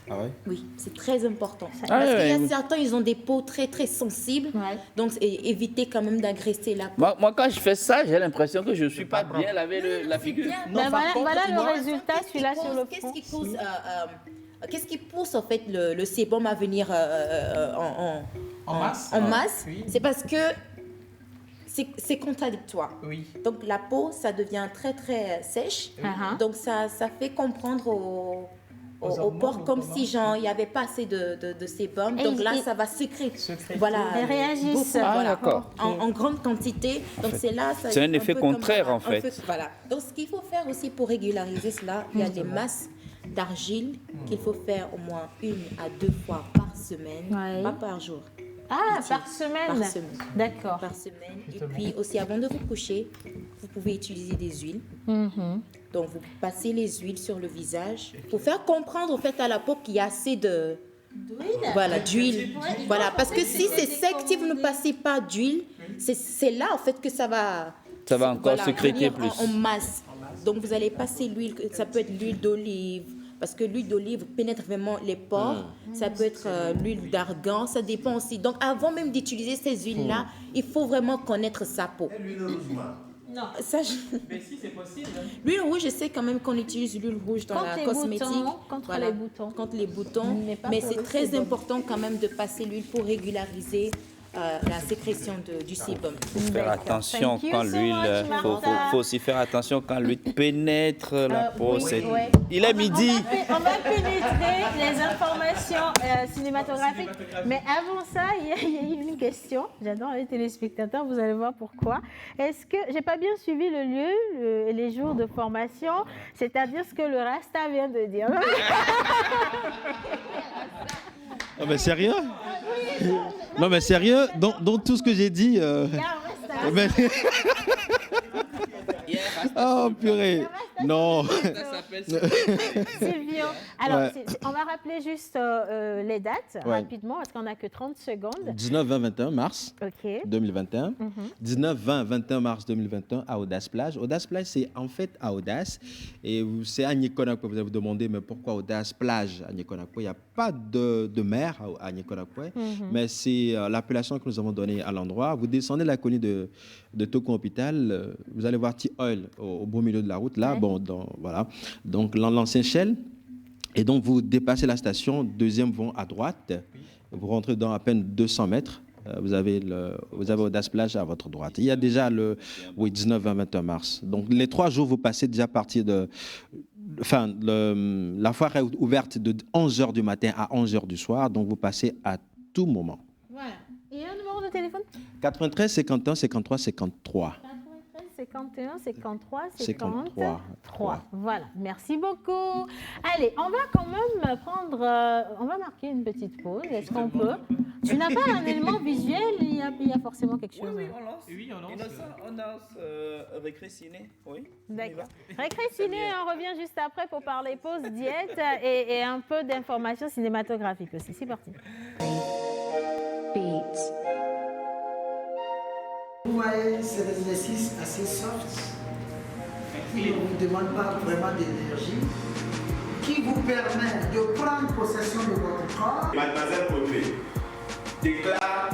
Ah ouais? Oui, c'est très important. Parce qu'il y a certains, ils ont des peaux très très sensibles. Donc, évitez quand même d'agresser la peau. Moi, quand je fais ça, j'ai l'impression que je ne suis pas bien lavé la figure. Non, voilà le résultat, celui-là sur le front. Qu'est-ce qui pousse en fait le sébum à venir en masse? Oui. C'est parce que c'est contradictoire. Oui. Donc la peau, ça devient très très sèche. Donc ça fait comprendre au porc comme si genre il n'y avait pas assez de sébum. Donc là, ça va sécréter. Voilà. Elles réagissent. D'accord. En grande quantité. Donc c'est là. C'est un effet contraire en fait. Voilà. Donc ce qu'il faut faire aussi pour régulariser cela, il y a des masses d'argile qu'il faut faire au moins 1 à 2 fois par semaine, pas par jour. Ah, par semaine. Par semaine. D'accord. Par semaine. Et puis aussi, avant de vous coucher, vous pouvez utiliser des huiles. Donc, vous passez les huiles sur le visage pour faire comprendre en fait à la peau qu'il y a assez de... Voilà, d'huile. Voilà, parce que si c'est sec, si vous ne passez pas d'huile, c'est là en fait que ça va... Ça va encore sécréter plus. En masse. Donc, vous allez passer l'huile, ça peut être l'huile d'olive, parce que l'huile d'olive pénètre vraiment les pores. Ça peut être l'huile d'argan, ça dépend aussi. Donc, avant même d'utiliser ces huiles-là, il faut vraiment connaître sa peau. Non. Mais si, c'est possible. L'huile rouge, je sais quand même qu'on utilise l'huile rouge dans la cosmétique. Contre les boutons. Contre les boutons. Mais c'est très important quand même de passer l'huile pour régulariser la sécrétion du sébum. Faut faire attention quand l'huile. Faut aussi faire attention quand l'huile pénètre la peau. Il est midi. On va pénétrer les informations cinématographiques. Mais avant ça, il y a une question. J'adore les téléspectateurs. Vous allez voir pourquoi. Est-ce que j'ai pas bien suivi le lieu et les jours de formation, c'est-à-dire ce que le Rasta vient de dire. Non mais sérieux? Non mais sérieux? Dans tout ce que j'ai dit... Oh purée. Non. Silvio. Alors, on va rappeler juste les dates rapidement parce qu'on n'a que 30 secondes. 19, 20, 21 mars 2021. 19, 20, 21 mars 2021 à Audace Plage. Audace Plage, c'est en fait à Audace. Et c'est à Nikonakwe. Vous allez vous demander, mais pourquoi Audace Plage à Nikonakwe? Il n'y a pas de mer à Nikonakwe, mais c'est l'appellation que nous avons donnée à l'endroit. Vous descendez la colline de Toko Hôpital, vous allez voir T-Oil au beau milieu de la route, là, voilà. Donc, l'ancien Shell. Et donc, vous dépassez la station, deuxième vont à droite. Vous rentrez dans à peine 200 mètres. Vous avez Audace Plage à votre droite. Il y a déjà le 19, 20, 21 mars. Donc, les 3 jours, vous passez déjà à partir de... Enfin, la foire est ouverte de 11h du matin à 11h du soir. Donc, vous passez à tout moment. Voilà. Et un numéro de téléphone? 93 51 53 53. 51, 53, 53. 3. Voilà, merci beaucoup. Allez, on va quand même prendre... on va marquer une petite pause. Est-ce qu'on peut? Tu n'as pas un élément visuel? Il y a forcément quelque chose. Oui, on lance. On lance récré ciné. Oui. D'accord. Récré ciné, on revient juste après pour parler pause, diète et un peu d'informations cinématographiques aussi. C'est parti. Beats. Vous voyez, c'est des exercices assez soft, qui ne vous demandent pas vraiment d'énergie, qui vous permet de prendre possession de votre corps. Mademoiselle Audrey déclare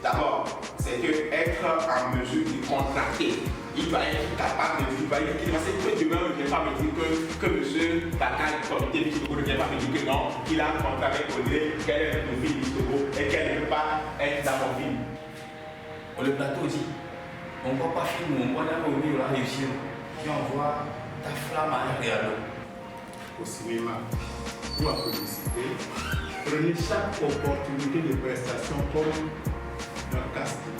d'abord, c'est que être en mesure de contracter. il va être capable de vivre, qu'il va que demain ne vient pas me dire que M. Bakar, du comité Miss Togo, ne vient pas me dire que non, qu'il a un contrat avec Audrey, qu'elle est une fille Miss Togo et qu'elle ne peut pas être dans mon film. On le plateau aussi. On ne voit pas film, on voit là où on va réussir. Puis on voit ta flamme à l'arrière. Au cinéma, ou à publicité, prenez chaque opportunité de prestation comme un casting.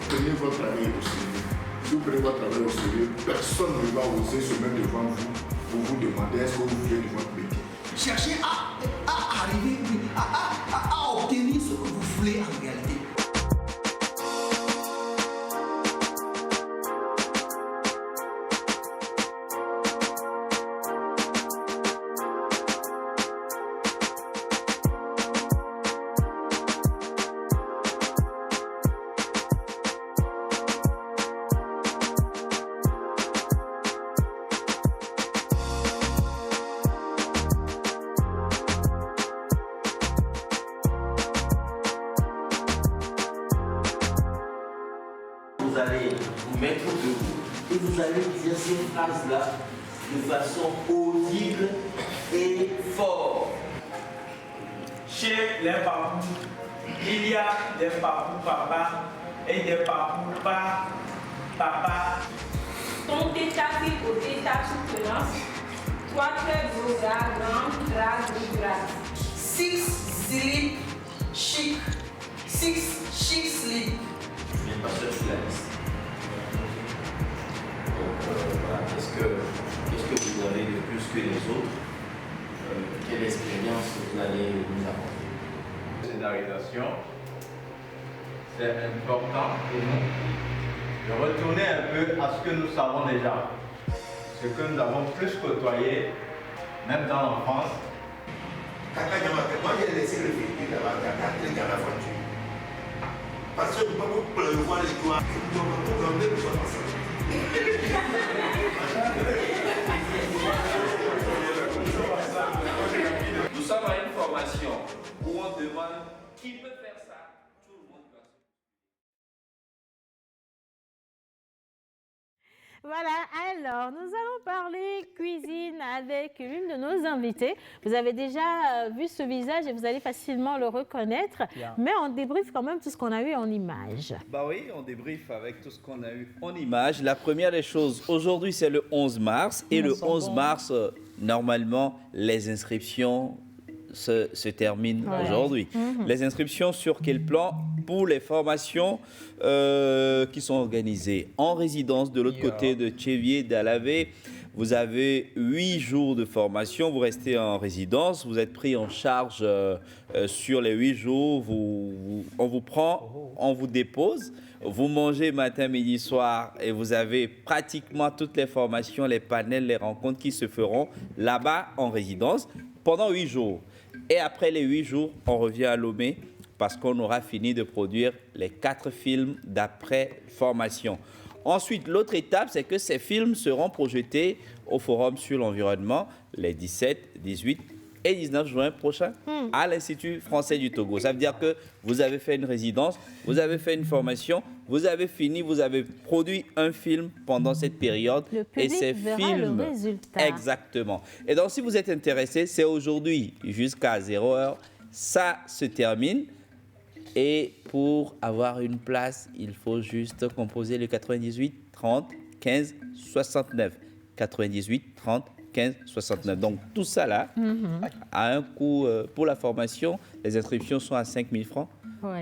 Prenez votre travail au sérieux. Si vous prenez votre travail au sérieux, personne ne va oser se mettre devant vous pour vous demander est-ce que vous voulez de votre métier. Cherchez à arriver, à obtenir ce que vous voulez en réalité. Vous allez vous mettre debout et vous allez dire ces phrases-là de façon audible et fort. Chez les papous, il y a des papous papa et des papous papa. Ton téta au téta soutenance. 3 très gros gras, grand, gras. 6 slip chic. 6 chic slip. Je viens pas seul sur la liste. Donc voilà, qu'est-ce que vous avez de plus que les autres? Quelle expérience vous allez nous apporter? Scénarisation, c'est important pour nous de retourner un peu à ce que nous savons déjà, ce que nous avons plus côtoyé, même dans l'enfance. Moi j'ai laissé le véhicule là-bas, dans la voiture. Parce que je ne peux pas pleuvoir les doigts. Je dois me faire Nous sommes à une formation où on demande qui peut faire ça. Tout le monde peut. Voilà, alors nous allons parler cuisine avec l'une de nos invités. Vous avez déjà vu ce visage et vous allez facilement le reconnaître, mais on débriefe quand même tout ce qu'on a eu en images. Bah oui, on débriefe avec tout ce qu'on a eu en images. La première des choses, aujourd'hui c'est le 11 mars et le 11 mars, normalement, les inscriptions se terminent aujourd'hui. Les inscriptions sur quel plan? Pour les formations qui sont organisées en résidence de l'autre côté de Tchévier, d'Alavé. Vous avez 8 jours de formation, vous restez en résidence, vous êtes pris en charge sur les 8 jours, on vous prend, on vous dépose, vous mangez matin, midi, soir et vous avez pratiquement toutes les formations, les panels, les rencontres qui se feront là-bas en résidence pendant 8 jours. Et après les 8 jours, on revient à Lomé parce qu'on aura fini de produire les 4 films d'après formation. Ensuite, l'autre étape, c'est que ces films seront projetés au Forum sur l'environnement les 17, 18 et 19 juin prochains à l'Institut français du Togo. Ça veut dire que vous avez fait une résidence, vous avez fait une formation, vous avez fini, vous avez produit un film pendant cette période. Le public et ces verra films, le résultat. Exactement. Et donc, si vous êtes intéressé, c'est aujourd'hui jusqu'à 0h. Ça se termine. Et pour avoir une place, il faut juste composer le 98 30 15 69. 98 30 15 69. Donc tout ça là, à un coût pour la formation, les inscriptions sont à 5 000 francs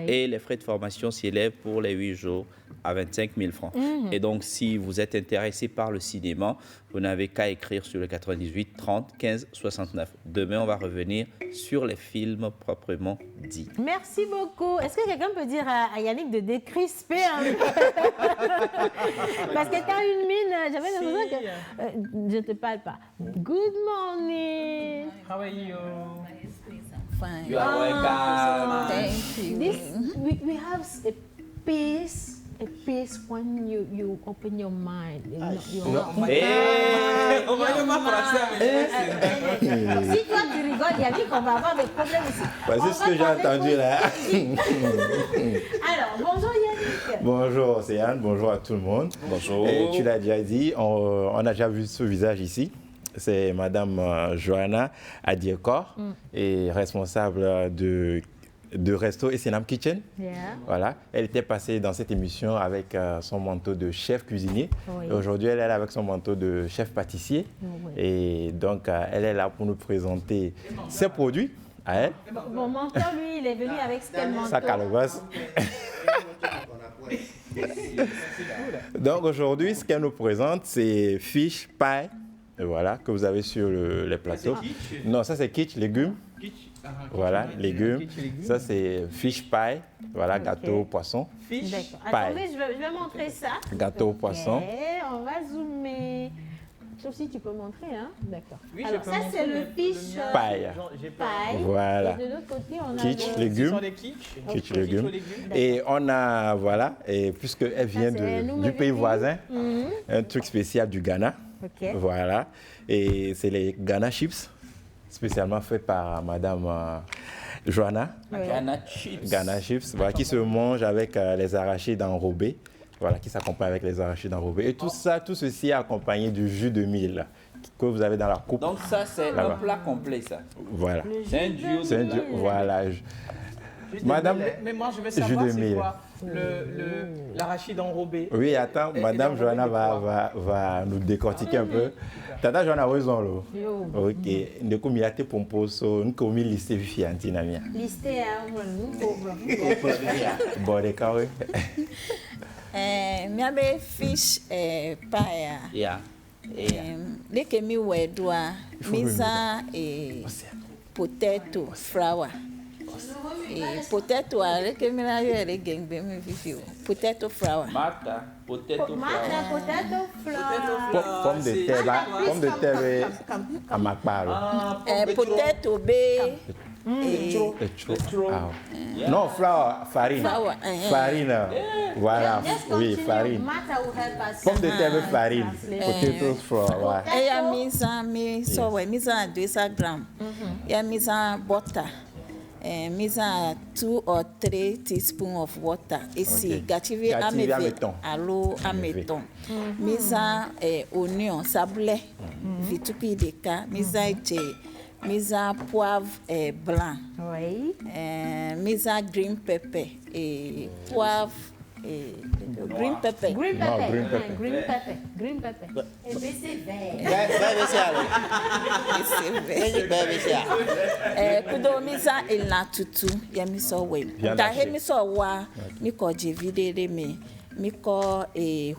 et les frais de formation s'élèvent pour les 8 jours à 25 000 francs. Et donc si vous êtes intéressé par le cinéma, vous n'avez qu'à écrire sur le 98 30 15 69. Demain, on va revenir sur les films proprement dits. Merci beaucoup. Est-ce que quelqu'un peut dire à Yannick de décrisper un peu? Parce que tu as une mine, j'avais l'impression que... je ne te parle pas. Good morning. How are you? You are welcome. Thank you. We have a piece at peace when you open your mind. Si toi tu rigoles, Yannick, on va avoir des problèmes aussi. C'est ce que j'ai entendu là. Alors, bonjour Yannick. Bonjour Céane, bonjour à tout le monde. Bonjour. Et tu l'as déjà dit, on a déjà vu ce visage ici. C'est Madame Johanna Adiekor, et responsable de Resto Essenam Kitchen. Yeah. Voilà. Elle était passée dans cette émission avec son manteau de chef cuisinier. Oui. Et aujourd'hui, elle est là avec son manteau de chef pâtissier. Oui. Et donc, elle est là pour nous présenter ses produits à elle. Mon mentor, lui, il est venu avec quel manteau? Sa calebasse. Donc aujourd'hui, ce qu'elle nous présente, c'est fish pie, voilà, que vous avez sur les plateaux. Non, ça c'est quiche, légumes. Voilà, légumes. Ça c'est fish pie, voilà, gâteau au poisson. D'accord. Pie. Attendez, je vais montrer ça. Gâteau au poisson. On va zoomer. Sauf si tu peux montrer, hein? D'accord. Oui, alors ça c'est le fish Paille. Voilà. Et de l'autre côté, on a quiche, légumes. Quiche, légumes. Et on a, voilà, et puisqu'elle vient du pays voisin, un truc spécial du Ghana. Okay. Voilà. Et c'est les Ghana chips, spécialement fait par Madame Johanna. Oui. Ghana chips. Ghana chips, voilà, qui se mange avec les arachides enrobés. Voilà, qui s'accompagne avec les arachides enrobés. Et tout ça, tout ceci est accompagné du jus de mil que vous avez dans la coupe. Donc ça, c'est un plat complet, ça. Voilà. C'est un duo de mil. Voilà. Madame, mais moi, je veux savoir jus de c'est mil. quoi l'arachide enrobé. Oui, attends, Madame Johanna va nous décortiquer un peu. Tata Johanna a raison, là. Ok. Ne comme il y a tes pompos, nous comme il liste fiantina mia. Liste à nous pauvres. Bon, d'accord, oui. Miabe fish pie. Yeah. Leke mi wedwa misa potato flour. Potato leke mi na yo ele gengbe mi fifi. Potato flour. Mata, potato flour. Pomme de terre là, pomme de terre à ma part. Potato be. Non, flour, farine. Farine, voilà, oui, farine. Pomme de terre, farine. Potato flour, ouais. Et il y a 200 grammes. Il y a butter. Mise 2 or 3 teaspoons of water. Ici, gâtivé ameton. Allo ameton. Mise oignon, sablé, vitupi de cas. Mise poivre blanc. Oui. Mise green pepper et poivre. Green pepper. Green pepper. Et c'est vert. Kudo misa ila tutu ya miso we. Tahe miso wa miko jevide me miko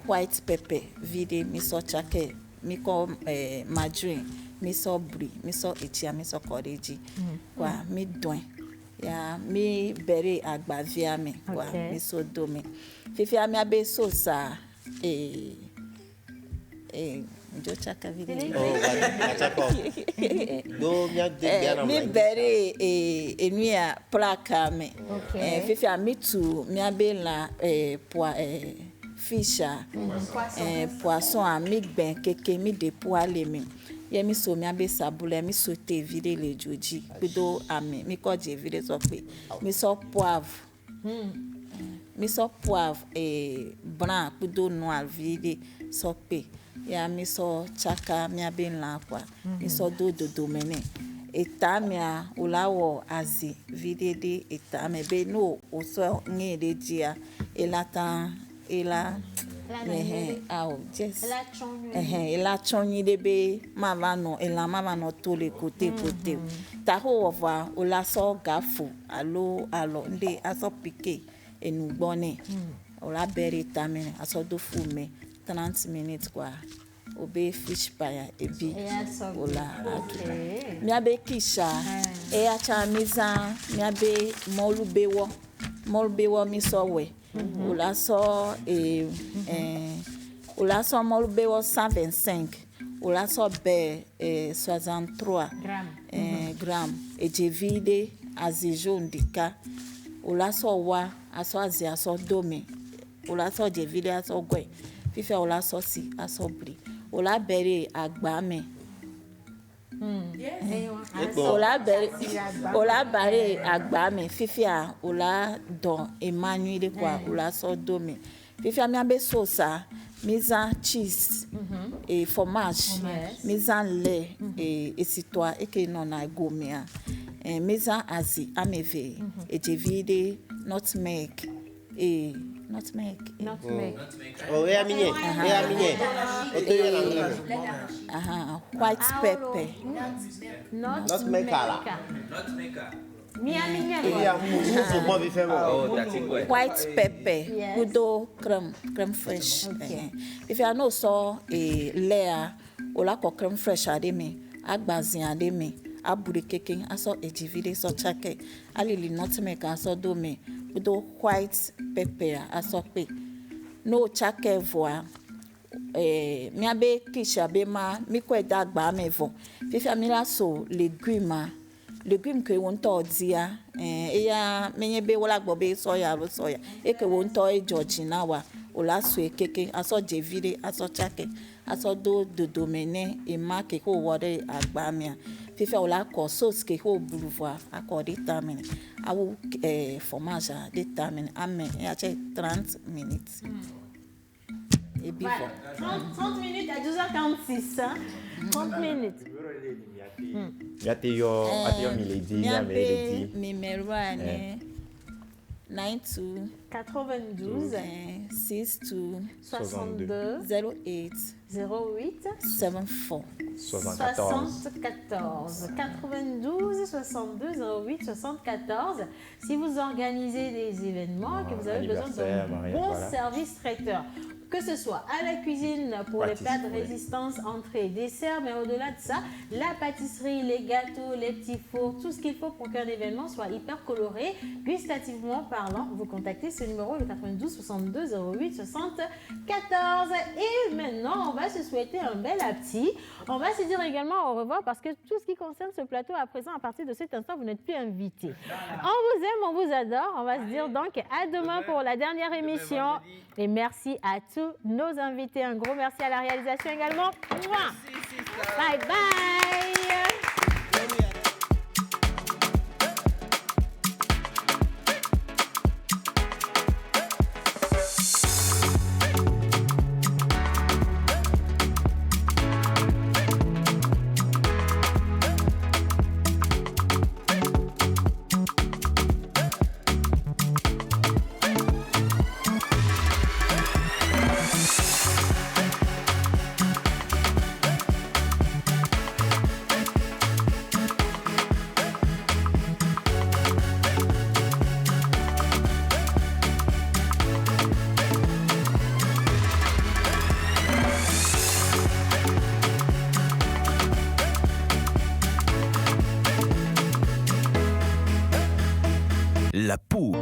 white pepper vide miso chake miko margarine miso brie miso ichia miso koreji kwa mi doin ya mi bere agbavia me kwa miso dome fifi ami abe so sa njo chaka vide mi bere enuia plaka me fifi ami tu mi abe la fisha poisson ami gben keke mi de poale me ye mi so mi abe sabule mi so te vide le joji pedo ami mi ko je vide so pe mi so poivre blanc pedo noir vide so pe ya mi so chaka mi abe la kwa mi so do mene eta mi a ulawo azi vide de eta me be no o so ngede dia elata ela ela chonyi debe mavano ela mavano to le côté ta ho wa ola so gafu alo nde aso piqué enugbone ola beri tamene aso do fume 30 minutes kwa obe fish pie ebi ola atu mi abe kisha e acha miza mi abe molubewo mi so we ola so molubewo 125 ola so be 63 grammes et jevide azijo ndika ola so wa aso azi aso dome ola so jevile aso gwe fifi ola so si aso bri ola bere agbame ola bare agbame fifi a ola don Emmanuel kwa ola so domi fifi a mi abe sosa mise cheese et fromage mise lait et sitoa et que non a gomia mise asi ameve et jevide nutmeg et nutmeg oh et aminé white pepper nutmeg kala white pepper kudo crème fraîche if you know so layer ola ko crème fraîche ademi agbazin ademi aburi keke aso ejivide so chake alili nutmeg aso do me kudo white pepper aso pe no chake voa mi abe kisha be ma mi ko da gba me vo fifi amira so légumes que won to dia eya menye be wala gbo be soya e ke won to e georgina wa ola so ekeke aso jevire aso chake aso do domene e ma ke ko wore agbamia fifi ola ko sauce ke ko boulevoir akọ determine awu fromage determine amen ya che 30 minutes. Et puis voilà. 30 minutes à 12h46. 30 minutes. Yateyo milady, milady. Numéro 92 62 62 08 74 92 62 08 74. Si vous organisez des événements, que vous avez besoin d'un bon service traiteur, que ce soit à la cuisine pour les plats de résistance, entrée, dessert, mais au-delà de ça, la pâtisserie, les gâteaux, les petits fours, tout ce qu'il faut pour qu'un événement soit hyper coloré, gustativement parlant, vous contactez ce numéro, le 92 62 08 74. Et maintenant, on va se souhaiter un bel appétit. On va se dire également au revoir parce que tout ce qui concerne ce plateau, à présent, à partir de cet instant, vous n'êtes plus invités. On vous aime, on vous adore. On va se dire donc à demain pour la dernière émission. Et merci à tous nos invités. Un gros merci à la réalisation également. Bye bye. La peau.